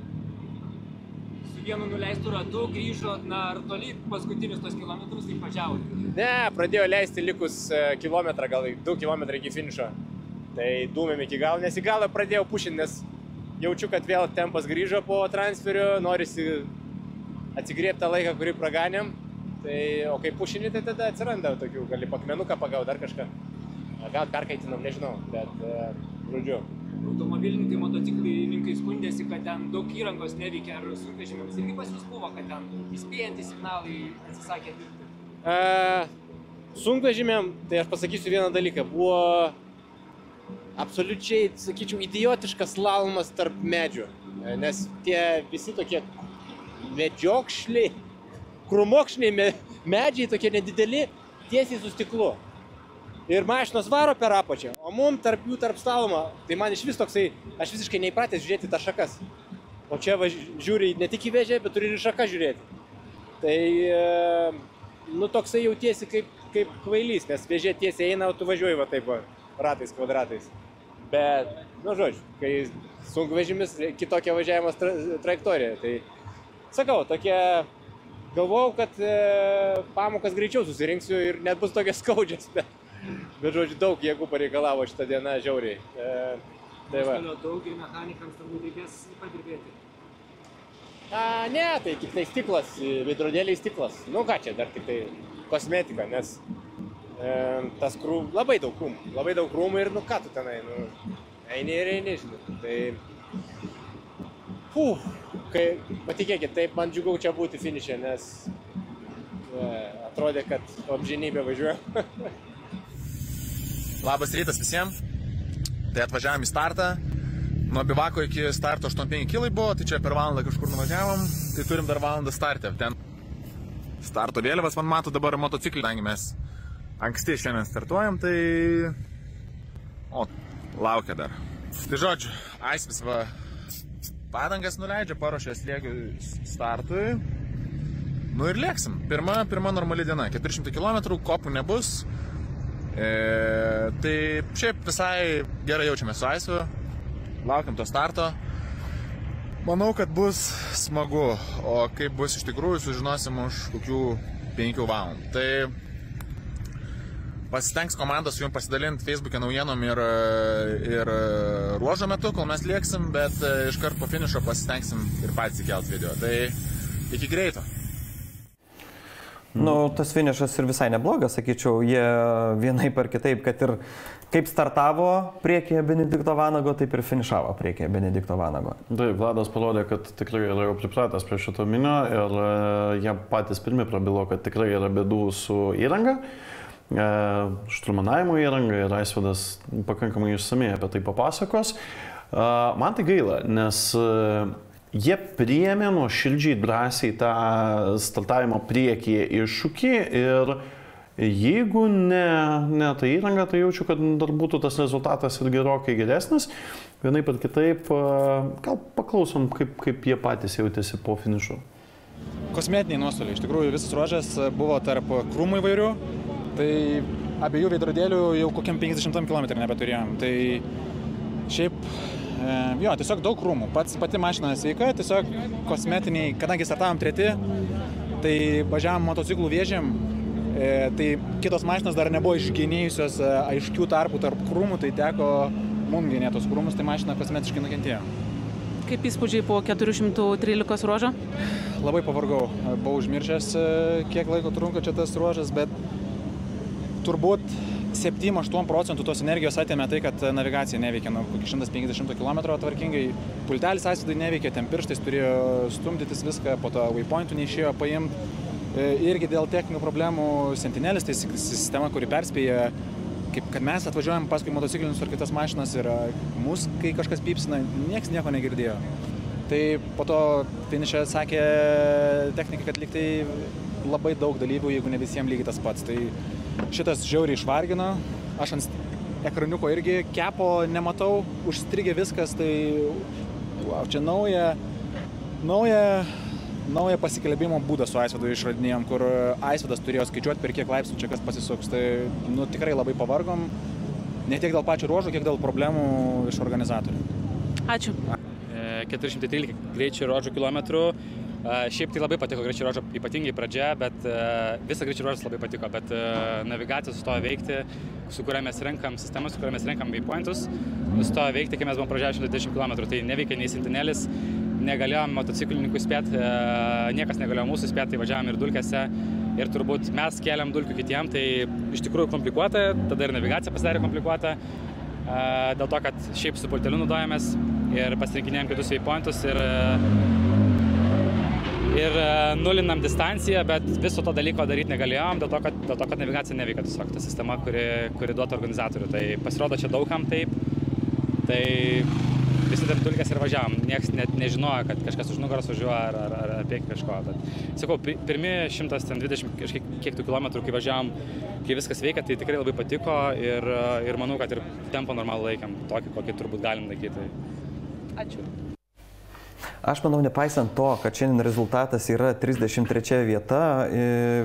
Vienu nuleistų ratu grįžo, ar toli paskutinius tos kilometrus kaip važiavote? Ne, pradėjo leisti likus kilometrą, gal 2 kilometrai iki finišo. Tai dūmėm iki galo, nes į galą pradėjau pušinti, nes jaučiu, kad vėl tempas grįžo po transferio, norisi atsigriebti tą laiką, kurį praganėm. Tai, o kai pušinį, tai tada atsiranda tokių, gali pakmenuką pagauti, dar kažką. Gal perkaitinam, nežinau, bet žodžiu. Automobilininkai, motociklininkai skundėsi, kad ten daug įrangos neveikia, ar sunkvežimiams irgi pas jūs buvo, kad ten įspėjantys signalai atsisakė dirbti? Sunkvežimiam, tai aš pasakysiu vieną dalyką, buvo absoliučiai, sakyčiau, idiotiškas slalomas tarp medžių, nes tie visi tokie medžiokšliai, krūmokšliai medžiai, tokie nedideli, tiesiai su stiklu. Ir mašinos varo per apačią, o mum tarp jų tarp slalomą, tai man iš vis toksai, aš visiškai neįpratęs žiūrėti tą šakas. O čia žiūri ne tik į vėžę, bet turi ir šaką žiūrėti. Tai, toksai jautiesi kaip kvailys, nes vėžė tiesiai eina, o tu važiuoji va taip, ratais, kvadratais. Bet, žodžiu, kai sunkvežimis, kitokia važiavimo trajektorija. Tai, sakau, tokia galvojau, kad pamokas greičiau susirinksiu ir net bus tokias skaudžias, bet žodžiu, daug jėgų pareikalavo šitą dieną žiauriai. Tai va. Daug ir mechanikams turbūt reikės padirbėti. Ne, tai tik tai stiklas, veidrodėliai stiklas. Nu ką čia, dar tik tai kosmetika, nes tas labai daug krūmų ir nu ką tu tenai, nu, eini ir eini, žinai. Tai, kai, patikėkit, taip man džiugau čia būti finiše, nes atrodė, kad amžinybė važiuoja. Labas rytas visiems. Tai atvažiavam į startą. Nuo bivako iki starto 8-5 kilai buvo, tai čia per valandą kažkur nuvažiavom. Tai turim dar valandą startę. Ten starto vėliavas man mato dabar motociklį, kadangi mes anksti šiandien startuojam, tai... O, laukia dar. Tai žodžiu, Aisvis va padangas nuleidžia, paruošė slėgių startui. Nu ir lėksim. Pirma normali diena. 400 km, kopų nebus. Tai šiaip visai gerai jaučiamės su Aisviu. Laukiam to starto. Manau, kad bus smagu. O kaip bus iš tikrųjų, sužinosim už kokių 5 valandų. Tai pasistengs komandas su jums pasidalinti Facebook'e naujienom ir ruožo metu, kol mes lėksim, bet iškart po finišo pasistengsim ir patys įkelt video. Tai iki greito. Nu, tas finišas ir visai neblogas, sakyčiau, jie vienaip ar kitaip, kad ir kaip startavo priekyje Benedikto Vanago, taip ir finišavo priekyje Benedikto Vanago. Taip, Vladas parodė, kad tikrai yra jau pripratęs prie šito minio ir jie patys pirmi prabilo, kad tikrai yra bėdų su įranga, šturmanavimo įranga ir Aisvidas pakankamai išsamei apie tai papasakos. Man tai gaila, nes jie priėmė nuoširdžiai drąsiai tą startavimo priekyje iššūkį ir jeigu ne ta įranga, tai jaučiu, kad dar būtų tas rezultatas ir gerokai geresnis. Vienaip ar kitaip, gal paklausom, kaip jie patys jautėsi po finišo. Kosmetiniai nuostoliai. Iš tikrųjų, visas ruožas buvo tarp krūmų įvairių. Tai abiejų veidrodėlių jau kokiam 50 km nebeturėjom. Tai šiaip, jo, tiesiog daug krūmų. Pati mašina sveika, tiesiog kosmetiniai, kadangi startavom treti, tai važiavom motociklų vėžėm, tai kitos mašinos dar nebuvo išgenėjusios aiškių tarpų tarp krūmų, tai teko mums genėtos krūmus, tai mašina kosmetiškai nukentėjo. Kaip įspūdžiai po 413 ruožo? Labai pavargau. Buvau užmiršęs, kiek laiko trunka čia tas ruožas, bet turbūt 7-8% tos energijos atėmė tai, kad navigacija neveikia nuo 150 km tvarkingai. Pultelis Aisvidui neveikia, ten pirštais turėjo stumdytis viską, po to waypointų neišėjo paimti. Irgi dėl techninių problemų Sentinelis, tai sistema, kuri perspėja, kad mes atvažiuojam paskui motociklinius ar kitas mašinas ir mus, kai kažkas pypsina, nieks nieko negirdėjo. Tai po to finiše sakė technikai, kad lyg tai labai daug dalyvių, jeigu ne visiems lygiai tas pats. Tai šitas žiauriai išvargino, aš ant ekraniuko irgi kepo nematau, užstrigė viskas, tai wow, čia naują pasikelbimo būdą su Aisvidu išradinėjom, kur Aisvidas turėjo skaičiuoti, per kiek laipsnių čia kas pasisuks. Tai nu, tikrai labai pavargom, ne tiek dėl pačio ruožo, kiek dėl problemų iš organizatorių. Ačiū. 413 greičio ruožo kilometrų. Šiaip tai labai patiko greičio ruožo, ypatingai pradžia, bet visą greičio ruožas labai patiko, bet navigacija sustojo veikti, su kuria mes renkam sistemą, su kuria mes renkam waypointus, sustojo veikti, kai mes buvom pradžia 110 km, tai neveikia nei Sentinelis, negalėjom motociklininkų spėti, niekas negalėjo mūsų spėti, tai važiavom ir dulkėse ir turbūt mes keliam dulkių kitiem, tai iš tikrųjų komplikuota, tada ir navigacija pasidarė komplikuota, dėl to, kad šiaip su pulteliu naudojamės ir pasirinkinėjom kitus waypointus ir nulinam distanciją, bet viso to dalyko daryti negalėjom, dėl to, kad navigacija neveikia tiesiog ta sistema, kuri duotų organizatorių. Tai pasirodo čia daugam taip, tai visi taip dulkės ir važiavom. Niekas net nežinojo, kad kažkas už nugaros važiuoja ar apie kažko. Bet, sakau, pirmi 120 kiek tų kilometrų, kai važiavom, kai viskas veikia, tai tikrai labai patiko ir manau, kad ir tempą normalų laikėm, tokį, kokį turbūt galim laikyti. Ačiū. Aš manau, nepaisant to, kad šiandien rezultatas yra 33 vieta,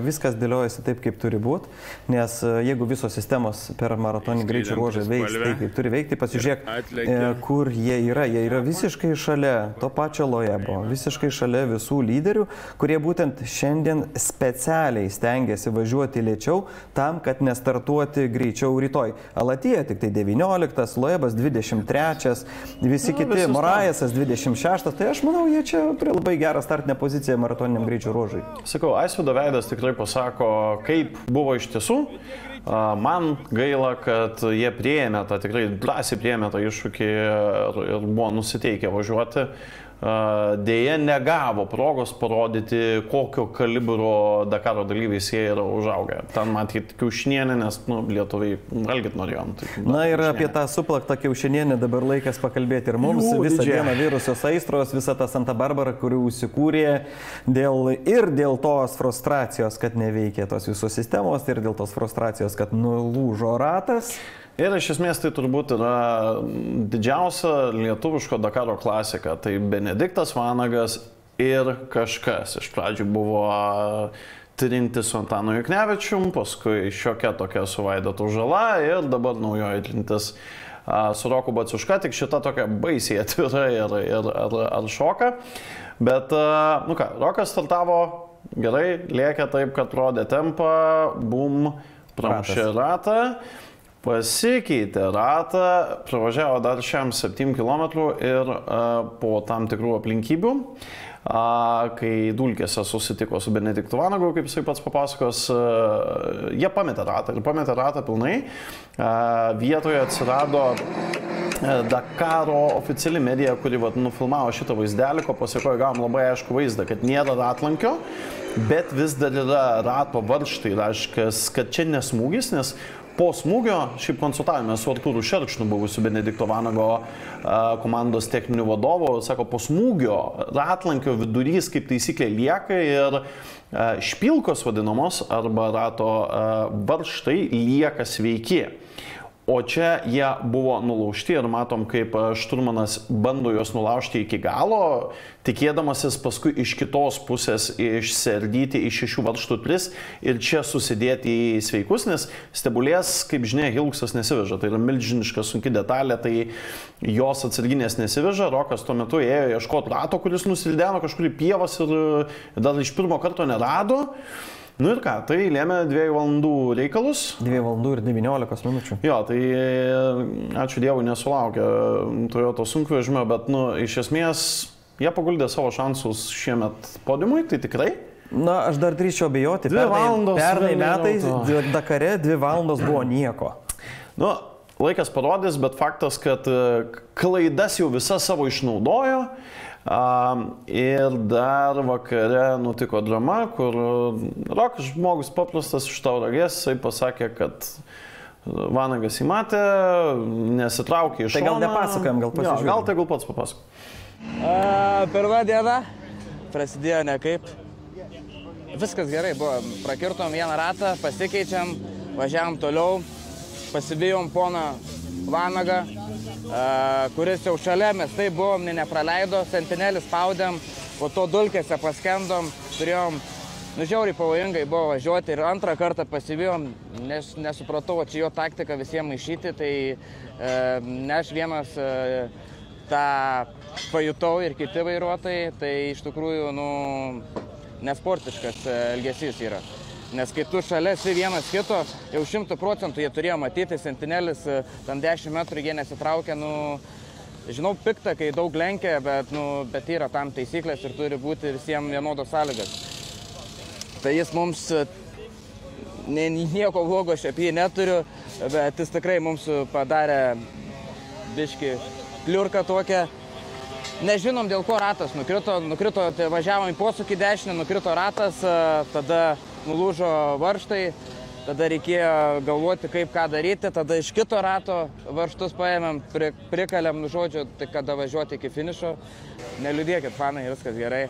viskas dėliojasi taip, kaip turi būti, nes jeigu visos sistemos per maratoninį greičio ruožą veiks taip, kaip turi veikti, pasižiūrėk, kur jie yra. Jie yra visiškai šalia to pačio Loebo, visiškai šalia visų lyderių, kurie būtent šiandien specialiai stengiasi važiuoti lėčiau tam, kad nestartuoti greičiau rytoj. Alatija tik tai 19, Loebas 23, visi kiti, Morajasas 26, tai aš manau, jie čia prie labai gerą startinę poziciją maratoniniam greičio ruožui. Sakau, Aisvydo veidas tikrai pasako, kaip buvo iš tiesų. Man gaila, kad jie priėmė tą, tikrai drąsiai priėmė tą iššūkį ir buvo nusiteikę važiuoti. Dėja negavo progos parodyti, kokio kalibro Dakaro dalyviais jie yra užaugę. Ten matyti kiaušinienę, nes lietuviai valgyt norėjom. Na ir apie tą suplaktą kiaušinienę dabar laikas pakalbėti ir mums. Visą dieną virusios aistros, visa ta Santa Barbara, kuri užsikūrė dėl tos frustracijos, kad neveikia tos visos sistemos, ir dėl tos frustracijos, kad nulūžo ratas. Ir iš esmės tai turbūt yra didžiausia lietuviško Dakaro klasika. Tai Benediktas Vanagas ir kažkas. Iš pradžių buvo trintis su Antanu Juknevičium, paskui šiokia tokia su Vaidotu Žala ir dabar naujoji trintis su Roku Baciuška. Tik šita tokia baisiai atvira ir šoka. Bet, nu ką, Rokas startavo gerai, lėkė taip, kad rodė tempą, bum, pramušė ratą. Pasikeitė ratą, pravažiavo dar šiam 7 km ir po tam tikrų aplinkybių, kai Dulkėse susitiko su Benediktu Vanagu, kaip jisai pats papasakos, jie pametė ratą ir pametė ratą pilnai. Vietoje atsirado Dakaro oficiali medija, kuri nufilmavo šitą vaizdelį, ko pasiekoje gavom labai aišku vaizdą, kad nėra ratlankio, bet vis dar yra rato varžtai, reiškia, kad čia nesmūgis, nes po smūgio, šiaip konsultavome su Artūru Šerkšnu, buvusiu Benedikto Vanago komandos techniniu vadovu, sako, po smūgio ratlankio vidurys kaip taisyklė lieka ir špilkos vadinamos arba rato varžtai lieka sveiki. O čia jie buvo nulaužti ir matom, kaip šturmanas bando juos nulaužti iki galo, tikėdamasis paskui iš kitos pusės išsiardyti iš 6 varžtų 3 ir čia susidėti į sveikus, nes stebulės, kaip žinia, Hilksas nesiveža. Tai yra milžiniška sunki detalė, tai jos atsarginės nesiveža. Rokas tuo metu ėjo ieškoti rato, kuris nusildeno kažkur į pievas ir dar iš pirmo karto nerado. Nu ir ką, tai lėmė 2 valandų reikalus. 2 valandų ir 19 minučių. Jo, tai ačiū Dievui nesulaukė Toyota sunkvežimio, bet iš esmės jie paguldė savo šansus šiemet podiumui, tai tikrai. Na, aš dar drįsčiau abejoti. Pernai metais Dakare 2 valandos buvo nieko. Nu, laikas parodys, bet faktas, kad klaidas jau visą savo išnaudojo. Ir dar vakare nutiko drama, kur Rokas žmogus paprastas iš Tauragės, jisai pasakė, kad Vanagas įmatė, nesitraukė iš šono. Tai gal nepasakojam, gal pasižiūrėjom. Gal tai gal pats papasakojam. Pirma diena prasidėjo nekaip. Viskas gerai buvo. Prakirtom vieną ratą, pasikeičiam, važiavam toliau, pasibijom poną Vanagą, kuris jau šalia, mes tai buvom, nepraleido, sentinelį spaudėm, po to Dulkėse paskendom, turėjom, žiauriai pavojingai buvo važiuoti ir antrą kartą pasivijom, nesupratau, čia jo taktika visiems maišyti, tai ne aš vienas tą pajutau ir kiti vairuotojai, tai iš tikrųjų, nesportiškas elgesys yra. Nes kai tu šalia esi vienas kito, jau 100% jie turėjo matyti, sentinelis tam 10 metrų jie nesitraukia, žinau, pikta, kai daug lenkia, bet yra tam taisyklės ir turi būti visiems vienodos sąlygas. Tai jis mums, nieko blogo aš apie jį neturiu, bet jis tikrai mums padarė biškį kliurką tokią. Nežinom, dėl ko ratas nukrito, tai važiavom į posūkį dešinę, nukrito ratas, tada nulūžo varžtai, tada reikėjo galvoti, kaip ką daryti, tada iš kito rato varžtus paėmėm, prikalėm, žodžiu, tai kada važiuoti iki finišo. Neliūdėkit, fanai, viskas gerai.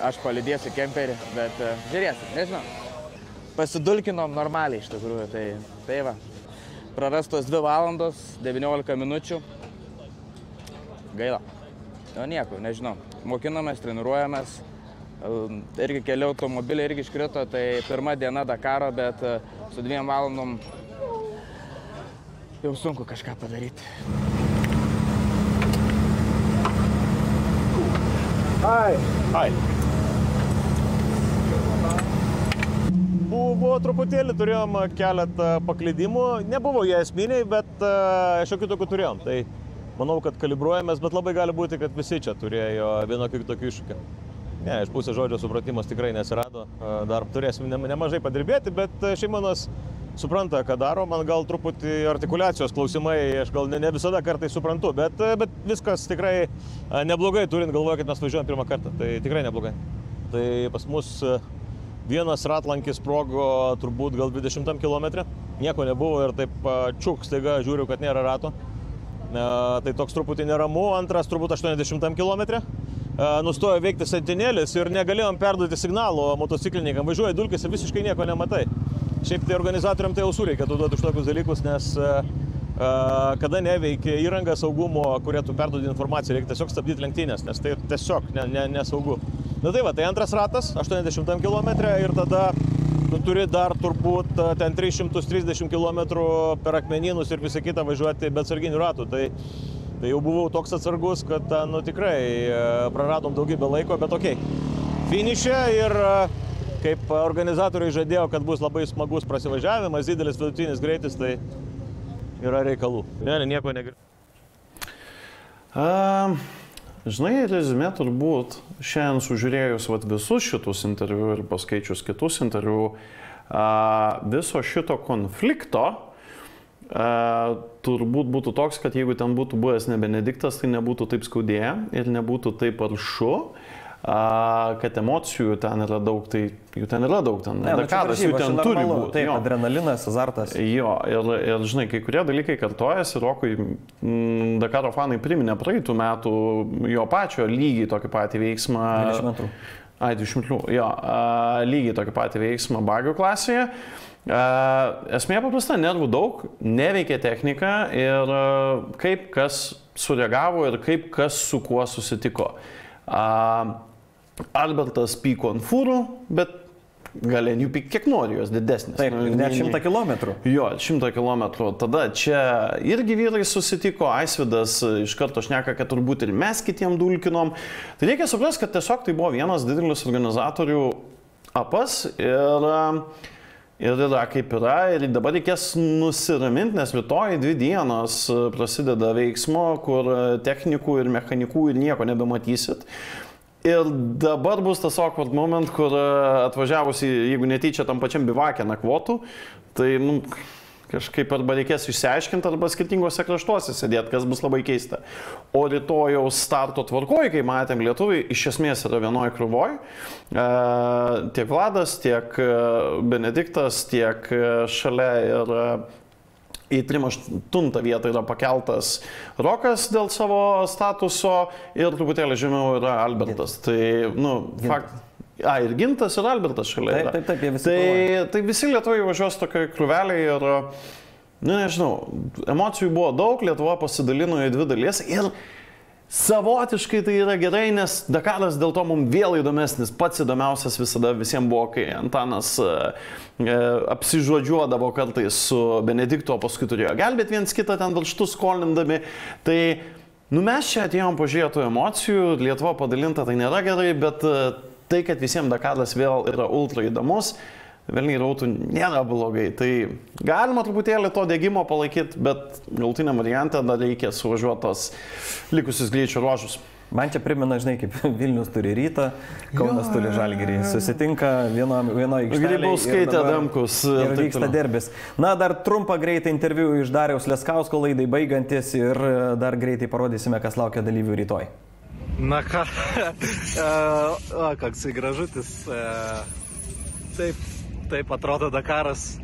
Aš palydėsiu kemperį, bet žiūrėsim, nežinau. Pasidulkinom normaliai iš tikrųjų, tai va. Prarastos 2 valandos, 19 minučių. Gaila. O nieko, nežinau. Mokinomės, treniruojamės. Irgi keli automobiliai irgi iškrito, tai pirma diena Dakaro, bet su 2 valandom jau sunku kažką padaryti. Ai. Buvo truputėlį, turėjom keletą paklydimų. Nebuvo jie esminiai, bet šiokių tokių turėjom. Tai manau, kad kalibruojamės, bet labai gali būti, kad visi čia turėjo vienokį kitokį iššūkį. Ne, iš pusės žodžio supratimas tikrai nesirado. Dar turėsim nemažai padirbėti, bet Šeimonas supranta, ką daro. Man gal truputį artikuliacijos klausimai, aš gal ne visada kartais suprantu, bet viskas tikrai neblogai, turint galvoje, kad mes važiuojam pirmą kartą. Tai tikrai neblogai. Tai pas mus vienas ratlankis sprogo turbūt gal 20 kilometrė. Nieko nebuvo ir taip čiuk, staiga žiūriu, kad nėra rato. Tai toks truputį neramu. Antras turbūt 80 kilometrė. Nustojo veikti sentinėlis ir negalėjom perduoti signalo motociklininkam. Važiuoja dulkėse, visiškai nieko nematai. Šiaip tai organizatoriam tai ausų reikėtų duoti už tokius dalykus, nes kada neveikia įranga saugumo, kurie tu perduodi informaciją, reikia tiesiog stabdyti lenktynės, nes tai tiesiog nesaugu. Na tai va, tai antras ratas, 80 km ir tada tu turi dar turbūt ten 330 km per akmenynus ir visą kitą važiuoti be atsarginių ratų. Tai jau buvau toks atsargus, kad tikrai praradom daugybę laiko, bet okei. Finiše ir kaip organizatoriai žadėjo, kad bus labai smagus prasivažiavimas, didelis vidutinis greitis, tai yra reikalų. Nieko negaliu. Žinai, rezumė turbūt šiandien sužiūrėjus visus šitus interviu ir paskaičius kitus interviu, viso šito konflikto turbūt būtų toks, kad jeigu ten būtų buvęs ne Benediktas, tai nebūtų taip skaudėję ir nebūtų taip aršu, kad emocijų ten yra daug, tai jų ten yra daug, Dakaras jų ten turi būti. Taip, adrenalinas, azartas. Jo, ir žinai, kai kurie dalykai kartojasi, Rokui Dakaro fanai priminė praeitų metų jo pačio lygiai tokį patį veiksmą. 20 metrų. 20 metrų, jo, lygiai tokį patį veiksmą bagių klasėje. Esmė paprasta, nervų daug, neveikia technika ir kaip kas sureagavo ir kaip kas su kuo susitiko. Albertas pyko ant fūrų, bet galėjo pyk kiek nori, jos didesnis. Taip, net 100 kilometrų. Jo, 100 kilometrų. Tada čia irgi vyrai susitiko, Aisvydas iš karto šneka, kad turbūt ir mes kitiem dulkinom. Tai reikia suprasti, kad tiesiog tai buvo vienas didelis organizatorių apas ir yra kaip yra. Ir dabar reikės nusiraminti, nes rytoj 2 dienos prasideda veiksmo, kur technikų ir mechanikų ir nieko nebematysit. Ir dabar bus tas awkward moment, kur atvažiavusi, jeigu netyčia tam pačiam bivakė nakvotų, tai kažkaip arba reikės išsiaiškinti, arba skirtingose kraštuose sėdėti, kas bus labai keista. O rytojaus starto tvarkoj, kai matėm lietuviai, iš esmės yra vienoj krūvoj. Tiek Vladas, tiek Benediktas, tiek šalia ir į 38 vietą yra pakeltas Rokas dėl savo statuso ir truputėlį žemiau yra Albertas. Tai, ir Gintas ir Albertas šalia yra. Taip, jie visi kovoja. Tai visi lietuviai važiuos tokioj krūveliai ir, nežinau, emocijų buvo daug, Lietuva pasidalino į 2 dalis ir savotiškai tai yra gerai, nes Dakaras dėl to mums vėl įdomesnis. Pats įdomiausias visada visiems buvo, kai Antanas apsižodžiuodavo kartais su Benediktu, o paskui turėjo gelbėti viens kitą ten valštus skolindami. Tai mes čia atėjom pažiūrėtų emocijų, Lietuva padalinta tai nėra gerai, bet tai, kad visiems Dakaras vėl yra ultra įdomus, velniai rautų nėra blogai. Tai galima truputėlį to degimo palaikyti, bet galutiniam variante dar reikia suvažiuoti tos likusius greičio ruožus. Man čia primena, žinai, kaip Vilnius turi Rytą, Kaunas turi Žalgirį. Susitinka vienoje aikštelėje. Grybauskaitė, Adamkus. Ir vyksta derbis. Na, dar trumpą greitą interviu iš Dariaus Leskausko laidai baigantis ir dar greitai parodysime, kas laukia dalyvių rytoj. Na ką, koksai gražutis. Taip atrodo Dakaras.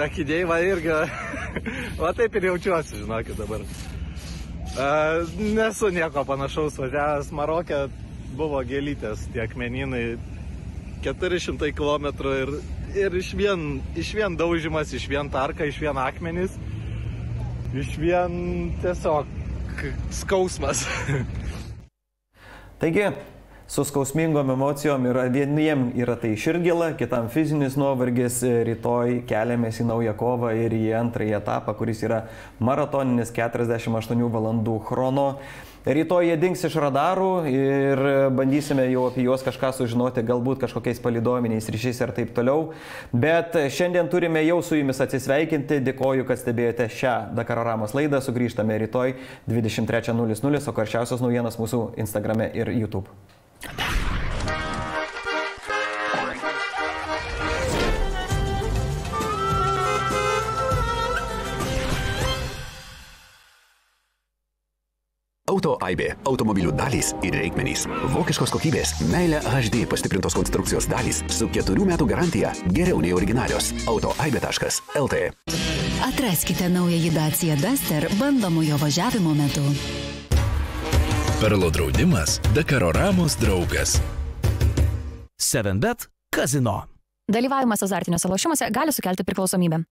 Akidėjai man irgi. Va taip ir jaučiuosi, žinokit dabar. Nesu nieko panašaus važiavęs. Marokė buvo gėlytės tie akmenynai 400 km ir iš vien daužimas, iš vien tarka, iš vien akmenys, iš vien tiesiog skausmas. Taigi, su skausmingom emocijom vieniem yra tai širdgėla, kitam fizinis nuovargis, rytoj keliamės į naują kovą ir į antrąjį etapą, kuris yra maratoninis 48 valandų chrono. Rytoj jie dings iš radarų ir bandysime jau apie juos kažką sužinoti, galbūt kažkokiais palydoviniais ryšiais ir taip toliau. Bet šiandien turime jau su jumis atsisveikinti. Dėkoju, kad stebėjote šią Dakaroramos laidą. Sugrįžtame rytoj 23:00, o karščiausios naujienos mūsų Instagrame ir YouTube. Auto Aibė. Automobilių dalys ir reikmenys. Vokiškos kokybės. Meilė HD pastiprintos konstrukcijos dalys su 4 metų garantija. Geriau nei originalios. autoaibė.lt. Atraskite naująjį Dacia Duster bandomojo važiavimo metu. Perlo draudimas Dakaroramos draugas. 7bet Casino. Dalyvavimas azartiniuose lošimuose gali sukelti priklausomybę.